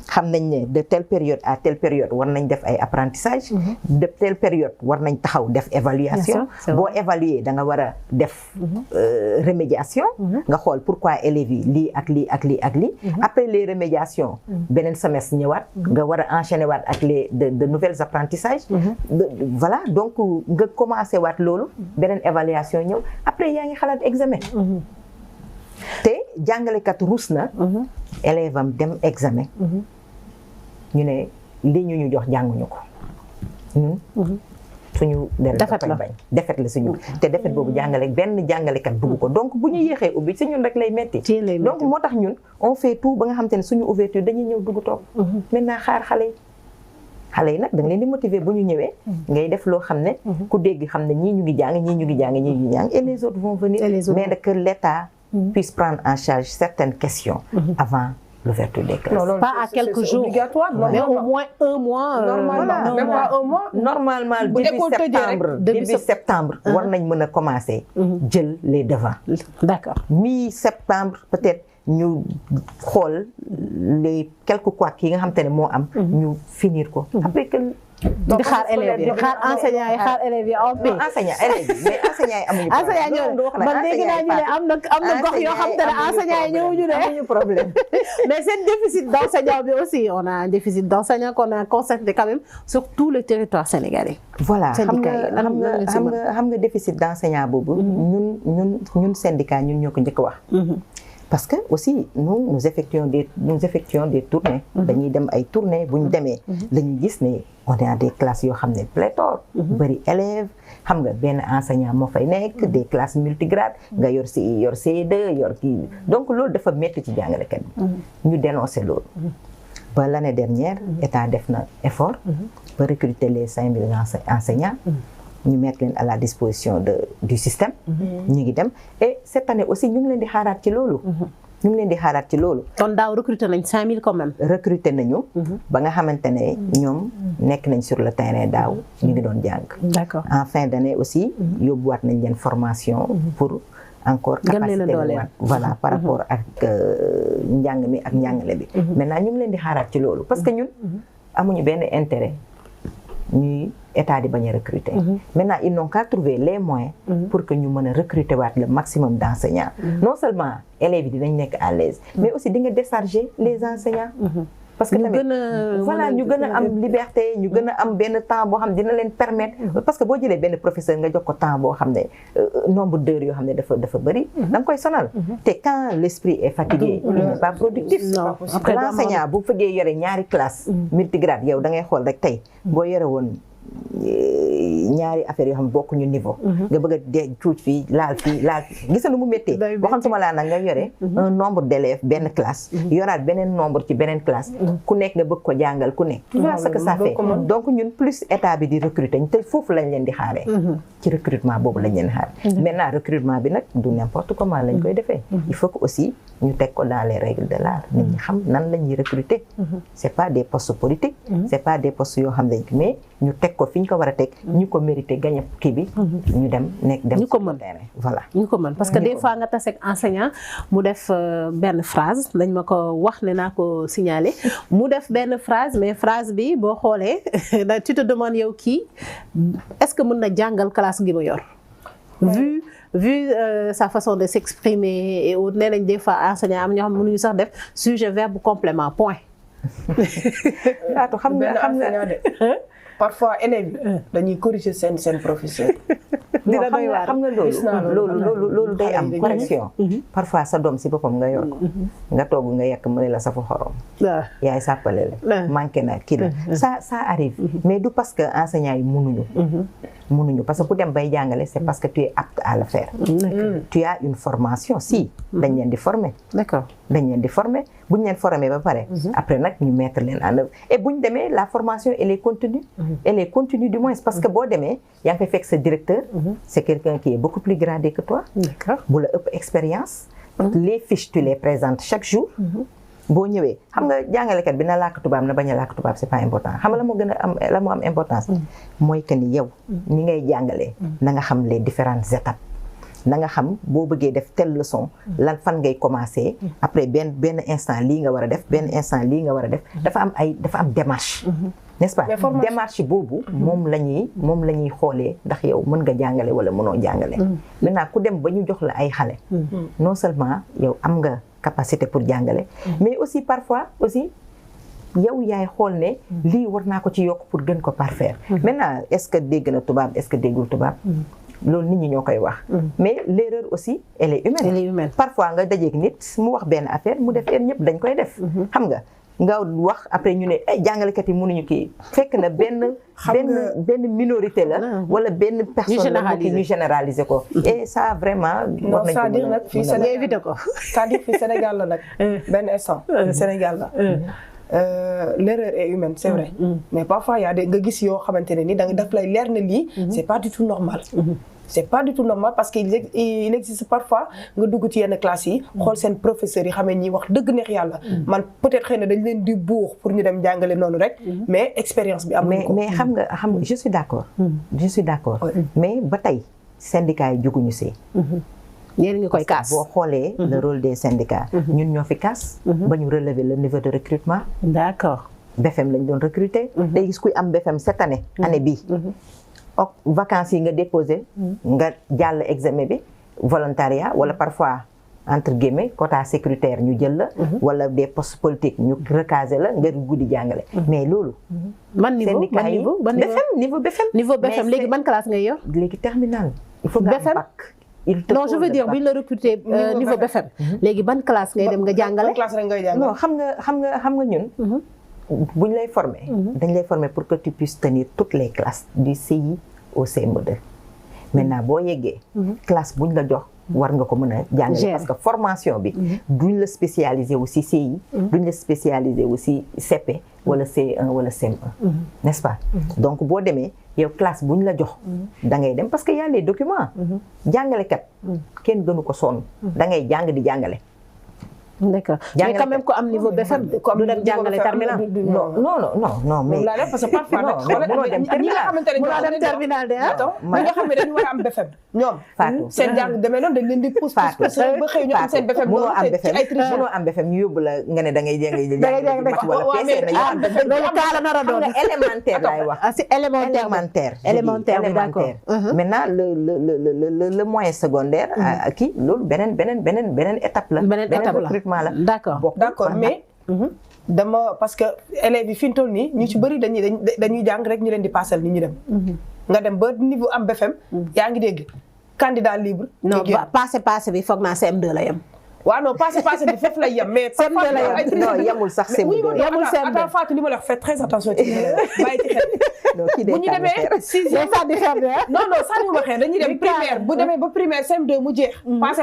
xam nañ ne de telle période à telle période war nañ def ay apprentissage de telle période war nañ taxaw def évaluation boo évaluer da nga war a def remédiation nga xool pourquoi élèves yi lii ak lii ak lii ak lii après les remédiations beneen semestre ñëwaat nga war a enchaîner waat ak les de nouvelles apprentissages voilà donc nga commencé waat loolu beneen évaluation ñëw après yaa ngi xalaat examen te jàngalekat ruus na élève am dem examen ñu ne li ñu jox jànguñu ko ñun suñu defet la bañ defet la suñu te defet boobu benn jàngalekat bugg ko donc bu ñu yéexee ubbi si ñun rek lay metti donc moo tax ñun on fait tout ba nga xam te ne suñu ouverture dañuy ñëw dugg toog maintenant xaar xale yi nag da nga leen di motiver bu ñu ñëwee ngay def loo xam ne ku dégg xam ne ñii ñu ngi jàng ñii ñu ngi jàng ñii ñu ngi jàng et les autres vont venir mais que l'État puisse prendre en charge certaines questions avant l'ouverture des classes. Non, pas à quelques jours, obligatoire, mais au moins un mois. Normalement, même pas un mois. Normalement, début septembre, war nañ mën a commencer jël les devants. D'accord. Mi-septembre peut-être ñu xool les quelques couacs yi nga xam te ne moo am ñu finir ko après que di xaar élèves yi xaar enseignants yi xaar élèves yi en paix. enseignants yi amuñu problème. man dégg naa ñu ne am na gox yoo xam te ne enseignants yi ñëwuñu ne amuñu problème. mais c'est déficit d'enseignants bi aussi on a un déficit d'enseignants qu'on a constaté quand même sur tout le territoire sénégalais. voilà xam nga déficit d'enseignants boobu. ñun syndicat ñun ñoo ko njëkk a wax. parce que aussi nous effectuons des tournées. dañuy dem ay tournées bu ñu demee. dañuy gis ne on est à des classes yoo xam ne pléthore. bëri élèves xam nga benn enseignant moo fay nekk des classes multigrades nga yor CE2 yor kii donc loolu dafa métti ci jàngalekat bi. ñu dénoncé loolu. ba l'année dernière état def na effort. ba recruter les 5000 enseignants. ñu mettre leen à la disposition du système. ñu ngi dem et cette année aussi ñu ngi leen di xaaraat ci loolu. kon daaw recruter nañ 5000 quand même. recruter nañu. ba nga xamante ne ñoom nekk nañ sur le terrain daaw ñu ngi doon jàng. d'accord en fin d'année aussi. yóbbuwaat nañ leen formation. pour encore capacité voilà par rapport ak njàng mi ak njàngale bi. maintenant ñu ngi leen di xaaraat ci loolu parce que ñun amuñu benn intérêt ñuy état di bañ a recruter. Maintenant ils n'ont qu'à trouver les moyens pour que ñu mën a recruter waat le maximum d'enseignants. Non seulement élèves yi dinañ nekk à l'aise mais aussi di nga décharger les enseignants. parce que tamit voilà ñu gën a am liberté ñu gën a am benn temps boo xam dina leen permettre parce que boo jëlee benn professeur nga jox ko temps boo xam ne nombre d'heures yoo xam ne dafa bëri da nga koy sonal te quand l'esprit est fatigué il n'est pas productif l'enseignant bu fekkee yore ñaari classe multigrade yow da ngay xool rek tey boo yore woon ñaari affaire yoo xam ne bokkuñu niveau nga bëgg a de cuuc fii laal gis nga nu mu méttee boo xam suma laa nag nga yore un nombre d'élèves benn classe yoraat beneen nombre ci beneen classe ku nekk nga bëgg ko jàngal ku nekk tu vois ce que ça fait donc ñun plus état bi di recruter te foofu lañ leen di xaaree ci recrutement boobu lañ leen di xaaree maintenant recrutement bi nag du n'importe comment lañ koy defee il faut que aussi ñu teg ko dans les règles de l'art nit ñi xam nan la ñuy recruter c'est pas des postes politiques c'est pas des postes yoo xam ne mais ñu teg ko fi ñu ko war a teg ñu ko mérité gagné kii bi ñu dem ñu ko mën voilà ñu ko mën parce que des fois nga tase ak enseignant mu def benn phrase lañ ma ko wax ne naa ko signaler mu def benn phrase mais phrase bi boo xoolee tu te demandes yow kii est-ce que mën na jàngal classe gi ma yor vu sa façon de s'exprimer et autres nee nañ des fois enseignant am ñoo xam mënuñu sax def sujet verbe complément point xam nga parfois élèves yi dañuy corriger seen professeur. dina doy waar xam nga loolu day am correction. parfois sa doom si boppam nga yor ko. nga togg nga yekk mu ne la safu xorom. yaay sàppale la. manqué na kii la ça arrive. mais du parce que enseignants yi mënuñu parce que ku dem bay jàngale c'est parce que tu es apte à le faire. tu as une formation si. dañ leen di former. d'accord dañ leen di former buñ leen former ba pare. après nag ñu mettre leen en œuvre et buñ demee la formation elle est continue. elle est continue du moins parce que boo demee yaa ngi fay fekk sa directeur. c'est quelqu'un qui est beaucoup plus gradé que toi. d'accord bu la ëpp expérience. les fiches tu les présentes chaque jour. boo ñëwee xam nga jàngalekat bi na làkk tubaab na bañ a làkk tubaab c'est pas important xam nga la moo gën a am la moo am importance. mooy que ni yow ni ngay jàngalee. na nga xam les différentes étapes. na nga xam boo bëggee def telle leçon lan fan ngay commencer après benn instant lii nga war a def benn instant lii nga war a def dafa am démarche. n'est-ce pas démarche boobu moom la ñuy xoolee ndax yow mën nga jàngale wala mënoo jàngale. maintenant ku dem ba ñu jox la ay xale. non seulement yow am nga capacité pour jàngale. mais aussi parfois aussi yow yaay xool ne lii war naa ko ci yokk pour gën ko parfaire. maintenant est-ce que dégg na tubaab est-ce que déggul tubaab. loolu nit ñi ñoo koy wax. mais l'erreur aussi elle est humaine. elle est humaine parfois nga dajeeg nit mu wax benn affaire mu def ñëpp dañ koy def. xam nga wax après ñu ne jàngalekat yi mënuñu kii fekk na benn minorité la. wala benn personne la ñu généraliser ko. et ça vraiment. non c'est-à-dire nag fii Sénégal ko c'est-à-dire fii Sénégal la nag. benn instant Sénégal la. l'erreur est humaine c'est vrai. mais parfois y a nga gis yoo xamante ne ni da nga daf lay leer ne lii. c'est pas du tout normal. c'est pas du tout normal parce que il existe parfois nga dugg ci yenn classes yi. xool seen professeurs yi xamee ñi wax dëgg neex yàlla. man peut-être xëy na dañ leen di buux pour ñu dem jàngale noonu rek. mais expérience bi am ko. mais xam nga je suis d'accord. je suis d'accord. mais ba tey syndicats yi juguñu see. yéen ngi koy kaas boo xoolee le rôle des syndicats. ñun ñoo fi kaas. ba ñu relever le niveau de recrutement. d'accord. BFM lañ doon recruter. day gis kuy am BFM cette année. année bii. vacances yi nga déposé. nga jàll examen bi volontariat wala parfois entre guillemets quota sécuritaire ñu jël la. wala des postes politiques ñu recaser la nga guddi jàngale. mais loolu. ban niveau niveau BFM léegi ban classe ngay yor. léegi terminale. il faut nga am bac. non je veux dire bu ñu la recruter niveau BFM. léegi ban classe ngay dem nga jàngale. ban classe rek ngay jàngale. non xam nga ñun. bu ñu lay former. dañ lay former pour que tu puisses tenir toutes les classes du CI au CM2. maintenant boo yeggee. classe bu ñu la jox war nga ko mën a jàngale. parce que formation bi. duñ la spécialiser aussi CI. duñ la spécialiser aussi CP wala C1 wala CM1. n'est-ce pas. donc boo demee yow classe bu ñu la jox. da ngay dem parce que y a les documents. jàngalekat. kenn gënu ko sonn. da ngay jàng di jàngale. d'accord mais quand même ko am niveau BFEM du dem jàngale terminal. non mais parce que parfois nag ñi nga xamante ne ñoo dem terminal de ñi nga xam ne dañu war a am BFEM ñoom seen jàng demee noonu dañ leen di pousse ba xëy ñu am seen BFEM mënoo am BFEM ñu yóbbu la nga ne da ngay jàng wala loolu kaala nar a doon élémentaire laay wax si élémentaire d'accord maintenant le moyen secondaire kii loolu beneen étape la recrutement la d'accord mais dama parce que élèves yi fi mu toll nii ñu ci bëri dañuy jàng rek ñu leen di passal ni ñu dem nga dem ba niveau am BFEM yaa ngi dégg candidat libre non passé bi foog naa CM2 la yem waaw non passé bi foofu lay yem mais non yemul sax CM2 yemul CM2 attends Fatou li ma la wax faites très attention ci bàyyi ci xel bu ñu demee sixième non sànniwuma xeer dañuy dem primaire bu demee ba primaire CM2 mu jeex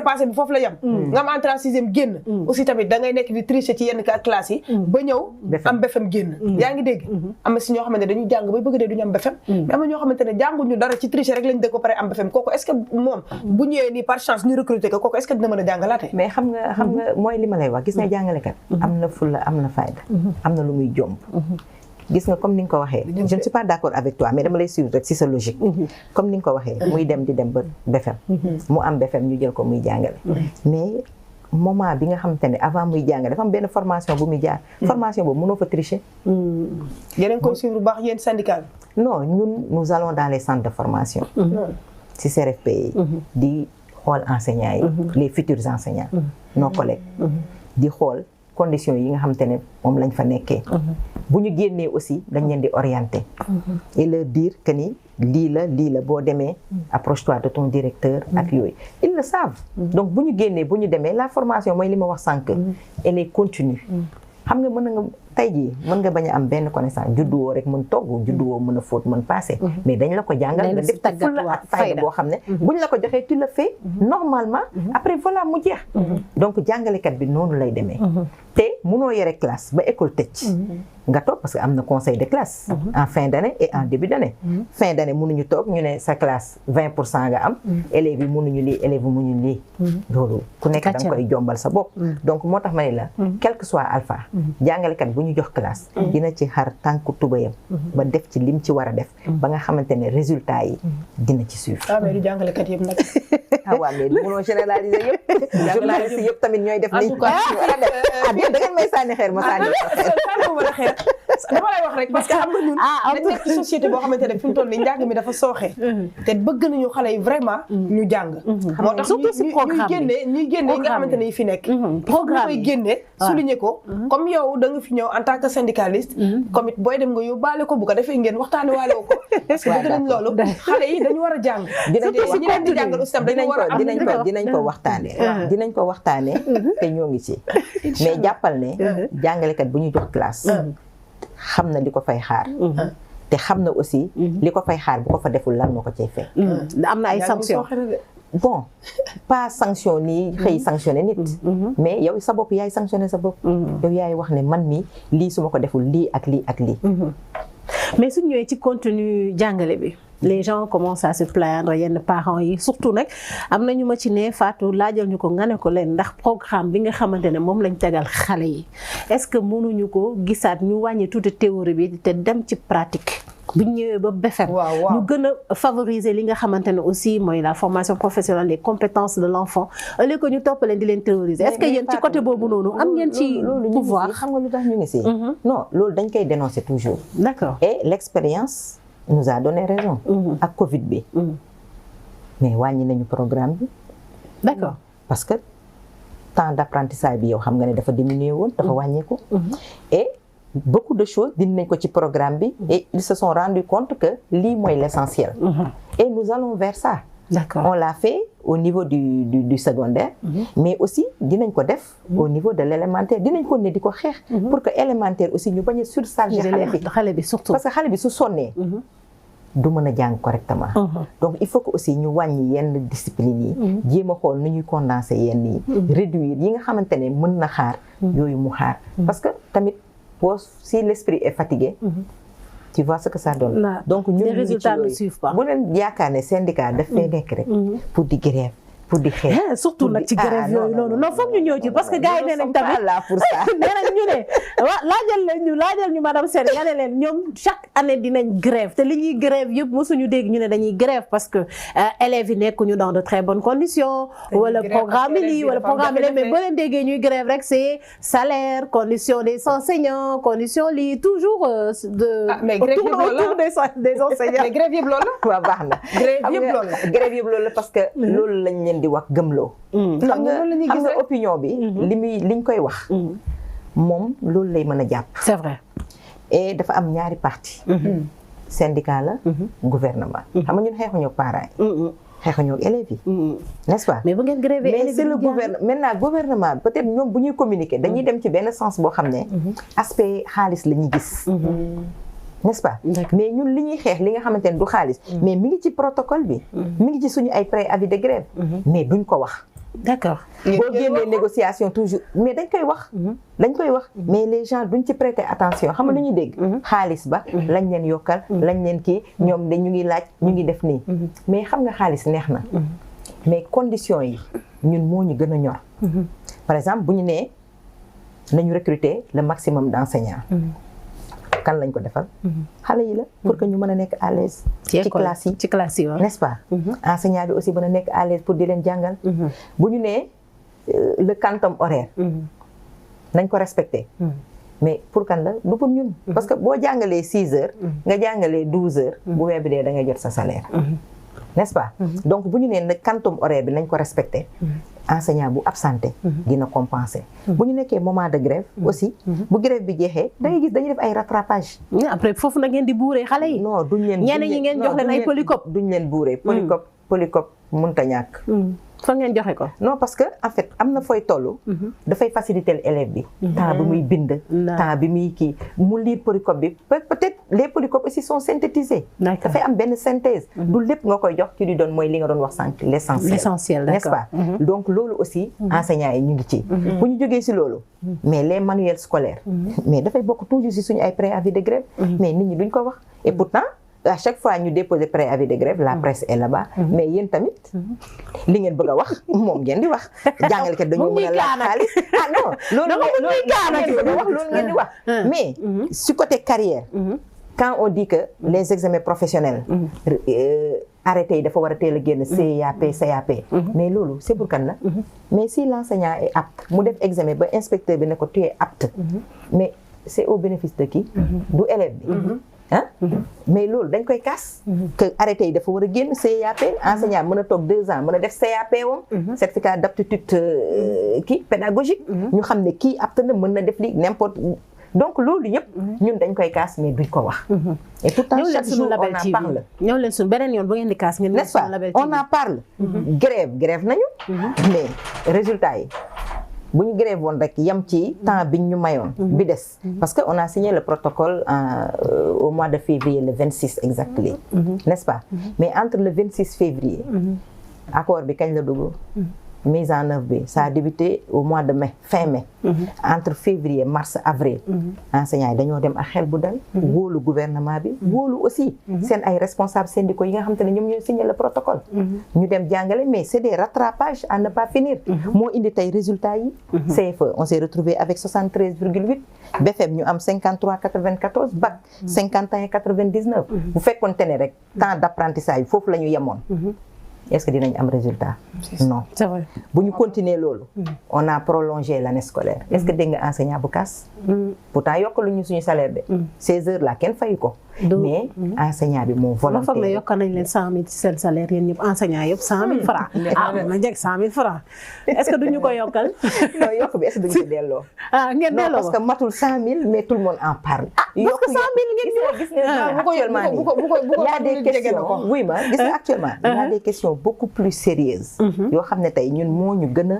passé bi foofu la yem nga am entrée en sixième génn aussi tamit da ngay nekk di tricher ci yenn classe yi ba ñëw am BFEM génn yaa ngi dégg am na si ñoo xamante ne dañu jàng bay bëgg dee duñu am BFEM mais am na ñoo xamante ne jànguñu dara ci tricher rek lañ dëkk ba pare am BFEM kooku est-ce que moom bu ñëwee nii par chance ñu recruter ko kooku est-ce que dina mën a jàngalaate mais xam nga mooy li ma lay wax gis nga jàngalekat am na fulla am na fayda am na lu muy jomb gis nga comme ni nga ko waxee je ne suis pas d'accord avec toi mais dama lay suivre rek si sa logique comme ni nga ko waxee muy dem di dem ba BFEM mu am BFEM ñu jël ko muy jàngale mais moment bi nga xamante ne avant muy jàngale dafa am benn formation bu muy jaar formation boobu mënoo fa tricher yeneen ko suivre bu baax yéen syndicat bi non ñun nous allons dans les centres de formation si CRFP yi di xool enseignants yi les futurs enseignants nos collègues di xool conditions yi nga xamante ne moom lañ fa nekkee bu ñu génnee aussi dañ leen di orienter et leur dire que ni lii la boo demee approche-toi de ton directeur ak yooyu ils le savent donc bu ñu génnee bu ñu demee la formation mooy li ma wax sànq elle est continue xam nga mën nga tey jii mën nga bañ a am benn connaissance judduwoo rek mën togg judduwoo mën a fóot mën passé mais dañ la ko jàngal nga def ci fulla ak fayda boo xam ne buñ la ko joxee tu le fais normalement après voilà mu jeex donc jàngalekat bi noonu lay demee te mënoo yore classe ba école tëj nga toog parce que am na conseil de classe en fin d'année et en début d'année fin d'année mënuñu toog ñu ne sa classe 20% nga am élèves yi mënuñu lii élèves yi mënuñu lii loolu ku nekk da nga koy jombal sa bopp donc moo tax ma ne la quel que soit alpha jàngalekat bu ñu jox classe dina ci xar tànku tubayam ba def ci lim ci war a def ba nga xamante ne résultat yi dina ci suivre mais du jàngalekat yëpp nag waaw mais mënoo généraliser yëpp journaliste yëpp tamit ñooy def ni da ngeen may sànni xeer ma sànni xeer dama lay wax rek parce que xam nga ñun dañ nekk ci société boo xamante ne fi mu toll nii njàng mi dafa sooxe te bëgg nañu xale yi vraiment ñu jàng moo tax ñuy génne yi nga xamante ne yi fi nekk programme koy génne souligner ko comme yow da nga fi ñëw en tant que syndicaliste comme it booy dem nga yóbbaale ko bu ko defee ngeen waxtaane waale ko parce que bëgg nañ loolu xale yi dañu war a jàng dinañ ko waxtaane te ñoo ngi ci mais jàppal ne jàngalekat bu ñu jox classe xam na li ko fay xaar te xam na aussi li ko fay xaar bu ko fa deful lan moo ko cay fekk am na ay sanctions bon pas sanction nii xëy sanctionné nit mais yow sa bopp yaay sanctionné sa bopp yow yaay wax ne man mi lii su ma ko deful lii ak lii ak lii mais su ñëwee ci contenu jàngale bi les gens commencent à se plaindre yenn parents yi surtout nag am na ñu ma ci ne Fatou laajal ñu ko nga ne ko leen ndax programme bi nga xamante ne moom lañ tegal xale yi est-ce que mënuñu ko gisaat ñu wàññi tuuti théorie bi te dem ci pratique bu ñu ñëwee ba BFEM ñu gën a favoriser li nga xamante ne aussi mooy la formation professionnelle les compétences de l'enfant au lieu que ñu topp leen di leen théoriser est-ce que yéen ci côté boobu noonu am ngeen ci pouvoir xam nga lu tax ñu ngi si non loolu dañ koy dénoncer toujours d'accord et l'expérience nous a donné raison ak Covid bi mais wàññi nañu programme bi d'accord parce que temps d'apprentissage bi yow xam nga ne dafa diminuer woon dafa wàññeeku et beaucoup de choses dindi nañ ko ci programme bi et ils se sont rendus compte que lii mooy l'essentiel et nous allons vers ça d'accord on l'a fait au niveau du secondaire mais aussi dinañ ko def au niveau de l'élémentaire dinañ ko ne di ko xeex pour que élémentaire aussi ñu bañ a surcharger xale bi surtout parce que xale bi su sonnee du mën a jàng correctement donc il faut que aussi ñu wàññi yenn discipline yi jéem a xool nu ñuy condenser yenn yi réduire yi nga xamante ne mën na xaar yooyu mu xaar parce que tamit si l'esprit est fatigué tu vois ce que ça donne donc ñun les résultats ne suivent pas bu leen yaakaar ne syndicat daf fay nekk rek pour di grève pour di xeex. surtout nag ci grève yooyu noonu non foog ñu ñëw ci parce que gars yi nee nañ tamit là pour ça. nee nañ ñu ne laajal ñu madame Sène nga ne leen ñoom chaque année dinañ grève te li ñuy grève yëpp mosuñu dégg ñu ne dañuy grève parce que élèves yi nekkuñu dans de très bonnes conditions wala programme yi wala programme yi mais boo leen déggee ñuy grève rek c'est salaire condition des enseignants condition lii toujours autour des enseignants. mais grève yëpp loolu la. waaw baax na. grève yëpp loolu la parce que loolu lañ leen di wax gëmloo. xam nga opinion bi. liñ koy wax. moom loolu lay mën a jàpp. c'est vrai. et dafa am ñaari parti syndicat la. gouvernement. xam nga ñun xeexuñu parents yi. xeexuñu élèves yi. n'est-ce pas. mais bu ngeen grévé mais c'est le gouvernement peut-être ñoom bu ñuy communiquer dañuy dem ci benn sens boo xam ne. aspect xaalis la ñuy gis. n'est-ce pas. mais ñun li ñuy xeex li nga xamante ne du xaalis. mais mi ngi ci protocole bi. mi ngi ci suñu ay préavis de grève. mais duñ ko wax. d'accord. boo génnee négociation toujours mais dañ koy wax. mais les gens duñ ci prêter attention xam nga lu ñuy dégg. xaalis ba lañ leen yokkal lañ leen kii ñoom ñu ngi laaj ñu ngi def nii. mais xam nga xaalis neex na. mais conditions yi ñun moo ñu gën a ñor. par exemple bu ñu nee nañu recruter le maximum d'enseignants. kan lañ ko defal xale yi la pour que ñu mën a nekk à l'aise ci classe yi n'est-ce pas. enseignant bi aussi mën a nekk à l'aise pour di leen jàngal. bu ñu nee le quantum horaire nañ ko respecter. mais pour kan la du pour ñun. parce que boo jàngalee 6 heures nga jàngalee 12 heures bu weer bi dee da ngay jot sa salaire. n'est-ce pas. donc bu ñu nee nag quantum horaire bi nañ ko respecter. enseignant bu absenté dina compenser. bu ñu nekkee moment de grève aussi bu grève bi jeexee da ngay gis dañuy def ay rattrapage. après foofu na ngeen di buuree xale yi. non duñ leen ñeneen ñi ngeen jox leen ay polycope. duñ leen buuree polycope mënut a ñàkk. fa ngeen joxe ko. non parce que en fait am na fooy toll. dafay faciliter élève bi. temps bi muy bind. temps bi muy kii mu lire polycope bi peut-être les polycopes aussi sont synthétisés. dafay am benn synthèse. du lépp nga koy jox ci di doon mooy li nga doon wax sànq l'essentiel n'est-ce pas. donc loolu aussi enseignants yi ñu ngi ci. bu ñu jógee si loolu. mais les manuels scolaires. mais dafay bokk toujours si suñu ay préavis de grève. mais nit ñi duñ ko wax et pourtant. à chaque fois ñu déposer préavis de grève la presse est là-bas. mais yéen tamit li ngeen bëgg a wax moom ngeen di wax. jàngalekat dañoo mën a laaj xaalis ah non. loolu ngeen di wax mais su côté carrière. quand on dit que les examens professionnels. arrêté yi dafa war a teel a génn CAP. mais loolu c'est pour kan la. mais si l'enseignant est apte mu def examen ba inspecteur bi ne ko tu es apte. mais c'est au bénéfice de qui. du élève bi. mais loolu dañ koy kaas. que arrêté yi dafa war a génn CAP enseignant mën a toog 2 ans mën a def CAP wam. certificat d'aptitude pédagogique. ñu xam ne kii apte na mën na def li n'importe. donc loolu yëpp ñun dañ koy kaas mais duñ ko wax. et pourtant chaque jour on en parle. ñëw leen suñu beneen yoon bu ngeen di kaas ngeen. n'est-ce pas on en parle. grève nañu. mais résultat yi. bu ñu grève woon rek yam ci temps biñ ñu mayoon bi des parce que on a signé le protocole au mois de février le 26 exactement n'est-ce pas mais entre le 26 février accord bi kañ la dugg mise en œuvre bi ça a débuté au mois de mai fin mai entre février mars avril enseignants yi dañoo dem ak xel bu dal wóolu gouvernement bi wóolu aussi seen ay responsables syndicaux yi nga xam te ne ñoom ñooy signé le protocole ñu dem jàngale mais c'est des rattrapages à ne pas finir moo indi tey résultats yi CFE on s'est retrouvé avec 73,8 BFEM ñu am 53,94 bac 51,99 bu fekkoon te ne rek temps d'apprentissage foofu la ñu yemoon est-ce que dinañ am résultat? Non. C'est vrai. bu ñu continuer loolu. on a prolongé l'année scolaire. est-ce que dégg nga enseignant bu kaas. pourtant yokkaluñu suñu salaire de. 16 heures là kenn fayu ko. mais enseignant bi moo volontaire. ma foog ne yokkal nañ leen 100 000 ci seen salaire yéen ñëpp enseignant yëpp 100 000 francs. ma njëkk 100 000 francs. est-ce que duñu ko yokkal. non yokk bi est-ce que duñu ko delloo. ngeen delloo non parce que matul 100 000 mais tout le monde en parle. parce que 100 000 ngeen gis nga actuellement il y a des questions oui ma gis nga actuellement il y a des questions beaucoup plus sérieuses. yoo xam ne tey ñun moo ñu gën a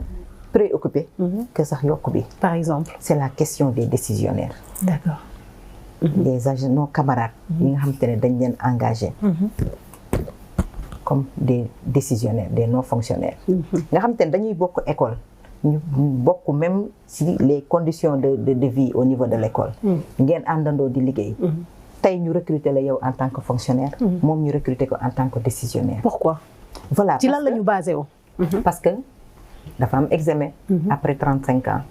préoccupé. que sax yokk bi. par exemple. c'est la question des décisionnaires. D'accord. des agents nos camarades. yi nga xamante ne dañ leen engagé. comme des décisionnaires des non fonctionnaires. nga xamante ne dañuy bokk école. ñu bokk même si les conditions de vie au niveau de l'école. ngeen àndandoo di liggéey. tey ñu recruter la yow en tant que fonctionnaire. moom ñu recruter ko en tant que décisionnaire. pourquoi. voilà ci lan la ñu basé wu. parce que dafa am examen après 35 ans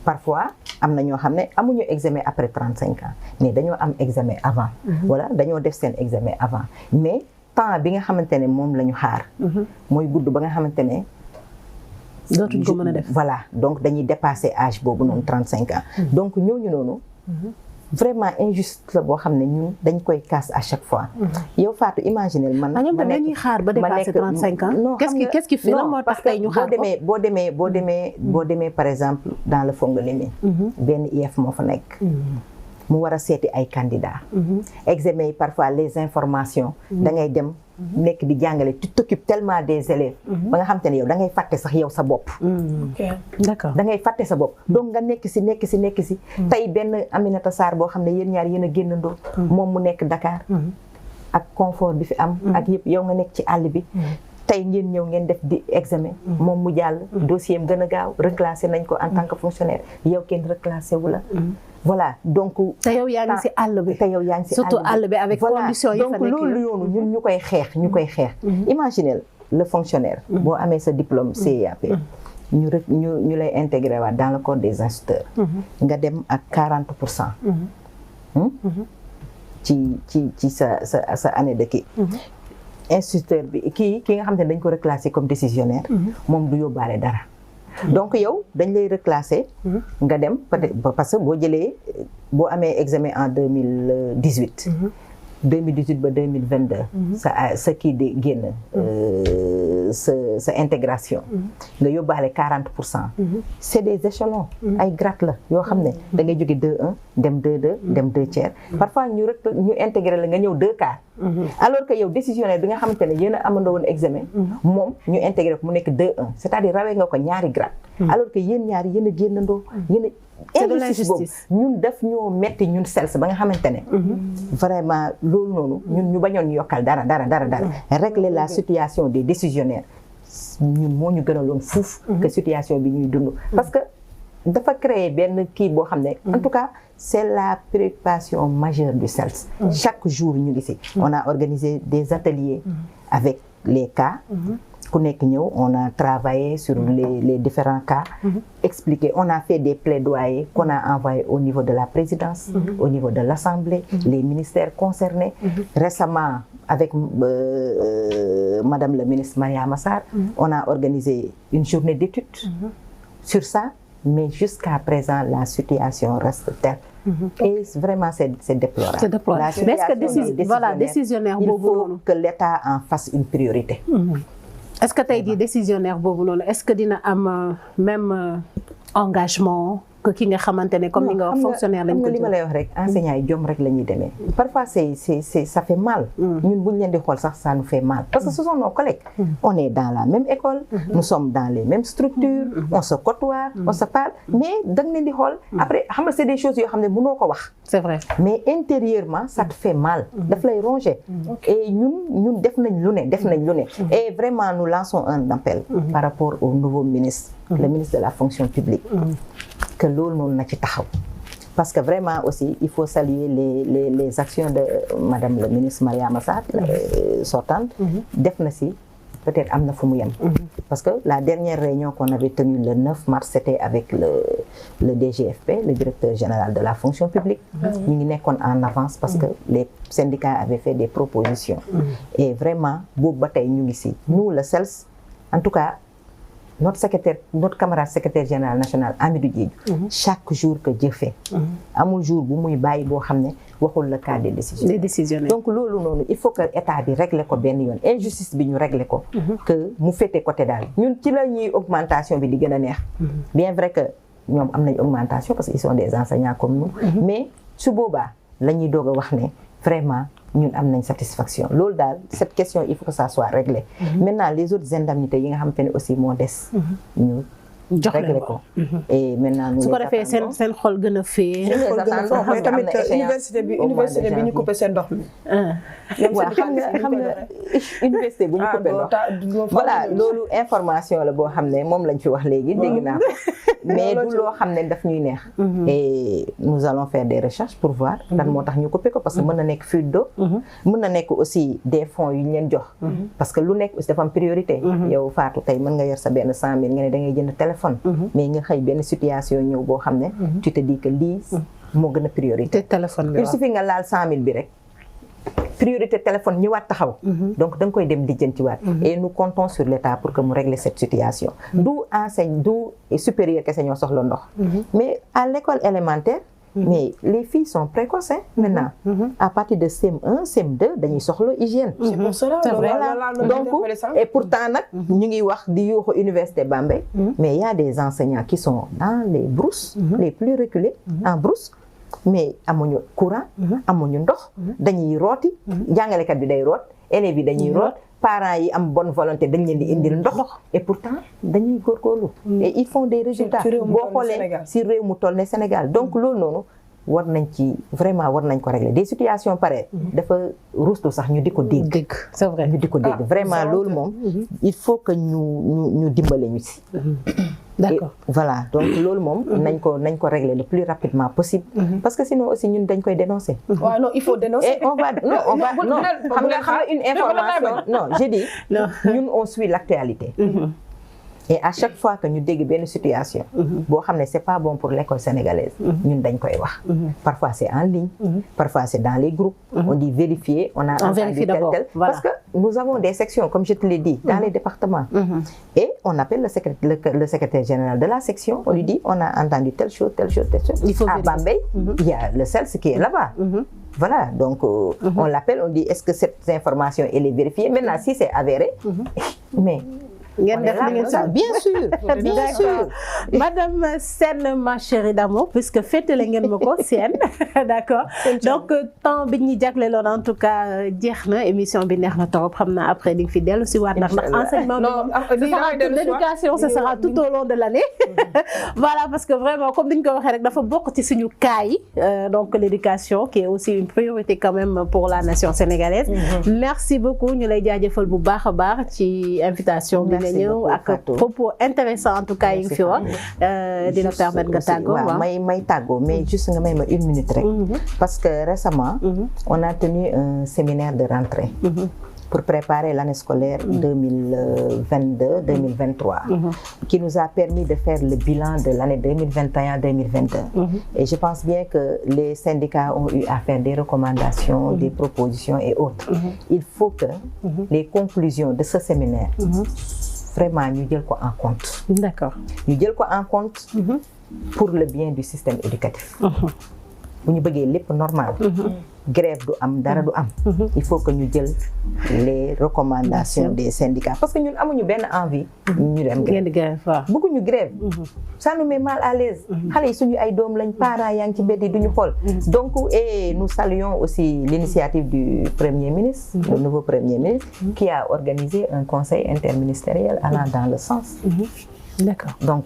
parfois am na ñoo xam ne amuñu examen après 35 ans mais dañoo am examen avant wala dañoo def seen examen avant mais temps bi nga xamante ne moom la ñu xaar mooy gudd ba nga xamante ne dootuñ ko mën a def voilà donc dañuy dépasser âge boobu noonu 35 ans donc ñooñu noonu vraiment injuste la boo xam ne ñun dañ koy casse à chaque fois yow Fatou imaginez man ñoom dañuy xaar ba dépasser 35 ans qu'est-ce qui fait lan moo tax tey ñu xaar ko boo demee par exemple dans le Fongolimbi benn IEF moo fa nekk mu war a seeti ay candidats examen yi parfois les informations da ngay dem nekk di jàngale tu t'occupes tellement des élèves ba nga xam te ne yow da ngay fàtte sax yow sa bopp d'accord da ngay fàtte sa bopp donc nga nekk si tey benn Aminata Sarr boo xam ne yéen ñaar yéen a génnandoo moom mu nekk Dakar ak confort bi fi am ak yëpp yow nga nekk ci àll bi tey ngeen ñëw ngeen def di examen moom mu jàll dossier am gën a gaaw reclassé nañ ko en tant que fonctionnaire yow kenn reclassé wu la voilà donc te yow yaa ngi si àll bi surtout àll bi avec conditions yi fa nekk donc loolu yoonu ñun ñu koy xeex imaginez le fonctionnaire boo amee sa diplôme CAP ñu lay intégré waat dans le corps des instituteurs nga dem ak 40% ci sa année de kii instituteur bi ki nga xam ne dañ ko reclassé comme décisionnaire moom du yóbbaale dara donc yow dañ lay reclasser nga dem peut-être parce que boo amee examen en 2018 ba 2022 sa kii di génn sa intégration nga yóbbaale 40% c'est des échelons ay grades la yoo xam ne da ngay jóge 2-1 dem 2-2 dem 2 tiers parfois ñu intégré la nga ñëw 2 quarts alors que yow décisionnaire bi nga xamante ne yéen a amandoo woon examen moom ñu intégré ko mu nekk 2-1 c'est-à-dire rawee nga ko ñaari grade alors que yéen ñaari yéen a génnandoo yéen a injustice boobu ñun daf ñoo metti ñun SELS ba nga xamante ne vraiment loolu noonu ñun ñu bañoon ñu yokkal dara régler la situation des décisionnaires ñun moo ñu gënaloon fuuf que situation bi ñuy dund parce que dafa créer benn kii boo xam ne en tout cas c'est la préoccupation majeure du SELS chaque jour ñu ngi si on a organisé des ateliers avec les cas ku nekk ñëw on a travaillé sur les différents cas expliqué on a fait des plaidoyers qu'on a envoyés au niveau de la présidence au niveau de l'Assemblée les ministères concernés récemment avec madame la ministre Mariama Sarr on a organisé une journée d'études sur ça mais jusqu'à présent la situation reste telle et vraiment c'est déplorable. C'est déplorable. Mais est-ce que décisionnaire il faut que l'État en fasse une priorité. Est-ce que tey jii décisionnaire boobu noonu est-ce que dina am même engagement que ki nga xamante ne comme ni nga wax fonctionnaire lañ ko li ma lay wax rek enseignants yi jom rek la ñuy demee parfois ça fait mal ñun buñ leen di xool sax ça nous fait mal parce que ce sont nos collègues on est dans la même école nous sommes dans les mêmes structures on se côtoie on se parle mais da nga leen di xool après xam nga c'est des choses yoo xam ne mënoo ko wax c'est vrai mais intérieurement ça te fait mal daf lay ronger et ñun def nañ lu ne et vraiment nous lançons un appel par rapport au nouveau ministre le ministre de la fonction publique que loolu noonu na ci taxaw parce que vraiment aussi il faut saluer les actions de madame le ministre Mariama Sarr sortante def na si peut-être am na fu mu yem parce que la dernière réunion qu'on avait tenue le 9 mars c'était avec le DGFP le directeur général de la fonction publique ñu ngi nekkoon en avance parce que les syndicats avaient fait des propositions et vraiment boobu ba tey ñu ngi si nous le SELS en tout cas notre camarade secrétaire général national Amidou Diédhiou chaque jour que Dieu fait amul jour bu muy bàyyi boo xam ne waxul le cas des décisionnaires donc loolu noonu il faut que état bi régler ko benn yoon injustice bi ñu régler ko que mu féete côté daal ñun ci la ñuy augmentation bi di gën a neex bien vrai que ñoom am nañ augmentation parce qu'ils sont des enseignants comme nous mais su boobaa la ñuy doog a wax ne vraiment ñun am nañ satisfaction loolu daal cette question il faut que ça soit réglé maintenant les autres indemnités yi nga xamante ne aussi moo des ñu réglé ko et maintenant su ko defee seen xol gën a fee mais tamit université bi ñu coupé seen ndox mi waaw xam nga université bu ñu coupé ndox voilà loolu information la boo xam ne moom lañ fi wax léegi dégg naa ko mais du loo xam ne daf ñuy neex. et nous allons faire des recherches pour voir lan moo tax ñu coupé ko parce que mën na nekk fuite d'eau. mën na nekk aussi des fonds yu ñu leen jox. parce que lu nekk aussi dafa am priorité. yow Fatou tey mën nga yor sa benn 100 000 nga ne da ngay jënd téléphone. mais nga xëy benn situation ñëw boo xam ne. tu te dis que lii moo gën a priorité. téléphone bi il suffit nga laal 100 000 bi rek. priorité téléphone ñëwaat taxaw. donc da nga koy dem lijjantiwaat. et nous comptons sur l'État pour que mu régler cette situation. du supérieur kese ñoo soxla ndox. mais à l'école élémentaire. mais les filles sont précoces maintenant. à partir de CM1 CM2 dañuy soxla hygiène. c'est pour cela donc et pourtant nag ñu ngi wax di yuuxu université Bambey. mais il y a des enseignants qui sont dans les brousses. les plus reculées en brousse. mais amuñu courant. amuñu ndox. dañuy rooti. jàngalekat bi day root. élèves yi dañuy root. parents yi am bonne volonté dañ leen di indil ndox. et pourtant dañuy góorgóorlu. et ils font des résultats. boo xoolee si réew mu toll ne Sénégal donc loolu noonu war nañ ci vraiment war nañ ko régler des situations pareilles. dafa ruuslu sax ñu di ko dégg. c'est vrai ñu di ko dégg vraiment loolu moom. il faut que ñu dimbale ñu si. d'accord voilà donc loolu moom nañ ko régler le plus rapidement possible. parce que sinon aussi ñun dañ koy dénoncer. waaw non il faut dénoncer. et on va xam nga une information non j'ai dit ñun on suit l'actualité. et à chaque fois que ñu dégg benn situation. boo xam ne c'est pas bon pour l'école sénégalaise. ñun dañ koy wax. parfois c'est en ligne. parfois c'est dans les groupes. on dit vérifier on a entendu tel parce que nous avons des sections comme je te l'ai dit dans les départements. et on appelle le secrétaire général de la section on lui dit on a entendu telle chose. à Bambey il y a le CELS qui est là-bas. Voilà, donc on l'appelle, on dit est-ce que cette information elle est vérifiée? Maintenant, si c'est avéré, mais bien sûr. Madame Sène ma chérie d'amour puisque féetale ngeen ma ko Sène d'accord donc temps bi ñu jagleeloon en tout cas jeex na émission bi neex na trop xam naa après di nga fi dellu si waat ndax enseignement bi l'éducation ce sera tout au long de l'année voilà parce que vraiment comme ni ñu ko waxee rek dafa bokk ci suñu cas yi donc l'éducation qui est aussi une priorité quand même pour la nation sénégalaise merci beaucoup ñu lay jaajëfal bu baax a baax ci invitation bi ñëw ak propos intéressant en tout cas yi nga fi wax dina permettre nga tàggoo waaw may tàggoo mais juste nga may ma une minute rek parce que récemment on a tenu un séminaire de rentrée pour préparer l'année scolaire 2022-2023 qui nous a permis de faire le bilan de l'année 2021-2022 et je pense bien que les syndicats ont eu à faire des recommandations des propositions et autres il faut que les conclusions de ce séminaire vraiment ñu jël ko en compte. D'accord. ñu jël ko en compte. pour le bien du système éducatif. bu ñu bëggee lépp normal. grève du am dara du am. il faut que ñu jël les recommandations des syndicats parce que ñun amuñu benn envie. ñu dem grève bëgguñu grève. ça nous met mal à l'aise. xale yi suñu ay doom lañ parents yaa ngi ci mbedd yi duñu xool. donc et nous saluons aussi l'initiative du Premier ministre. le nouveau Premier ministre. qui a organisé un conseil interministériel allant dans le sens. D'accord. Donc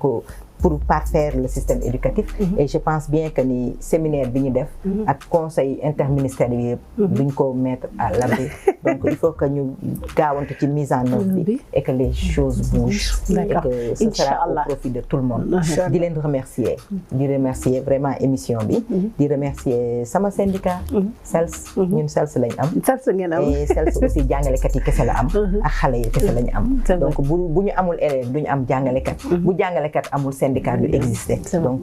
pour parfaire le système éducatif et je pense bien que ni séminaire bi ñu def ak conseil interministériel duñ ko mettre à l'abri donc il faut que ñu gaawante ci mise en œuvre bi et que les choses bougent et que ce sera au profit de tout le monde di leen remercier vraiment émission bi di remercier sama syndicat CELS ñun CELS lañ am et CELS aussi jàngalekat yi kese la am ak xale yi kese lañ am donc bu ñu amul élève duñu am jàngalekat bu jàngalekat amul syndicat du exister donc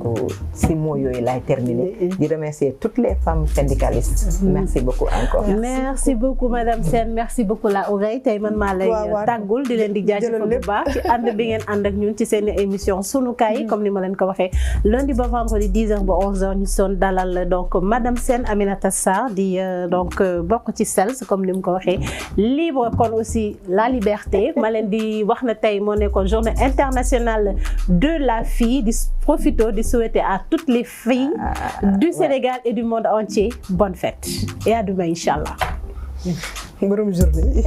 si mots yooyu laay terminer di remercier toutes les femmes syndicalistes merci beaucoup encore merci beaucoup madame Sène merci beaucoup la oreille tey man maa lay tàggul di leen di jaajëfal bu baax ci ànd bi ngeen ànd ak ñun ci seen émission sunu kaay comme ni ma leen ko waxee lundi ba vendredi 10h ba 11h ñu son dalal donc madame Sène Aminata Sarr di donc bokk ci CELS comme ni mu ko waxee libre kon aussi la liberté ma leen di wax na tey moo nekkoon journée internationale de la fille di profito di souhaiter à toutes les filles du Sénégal et du monde entier bonne fête et à demain inchallah bonne journée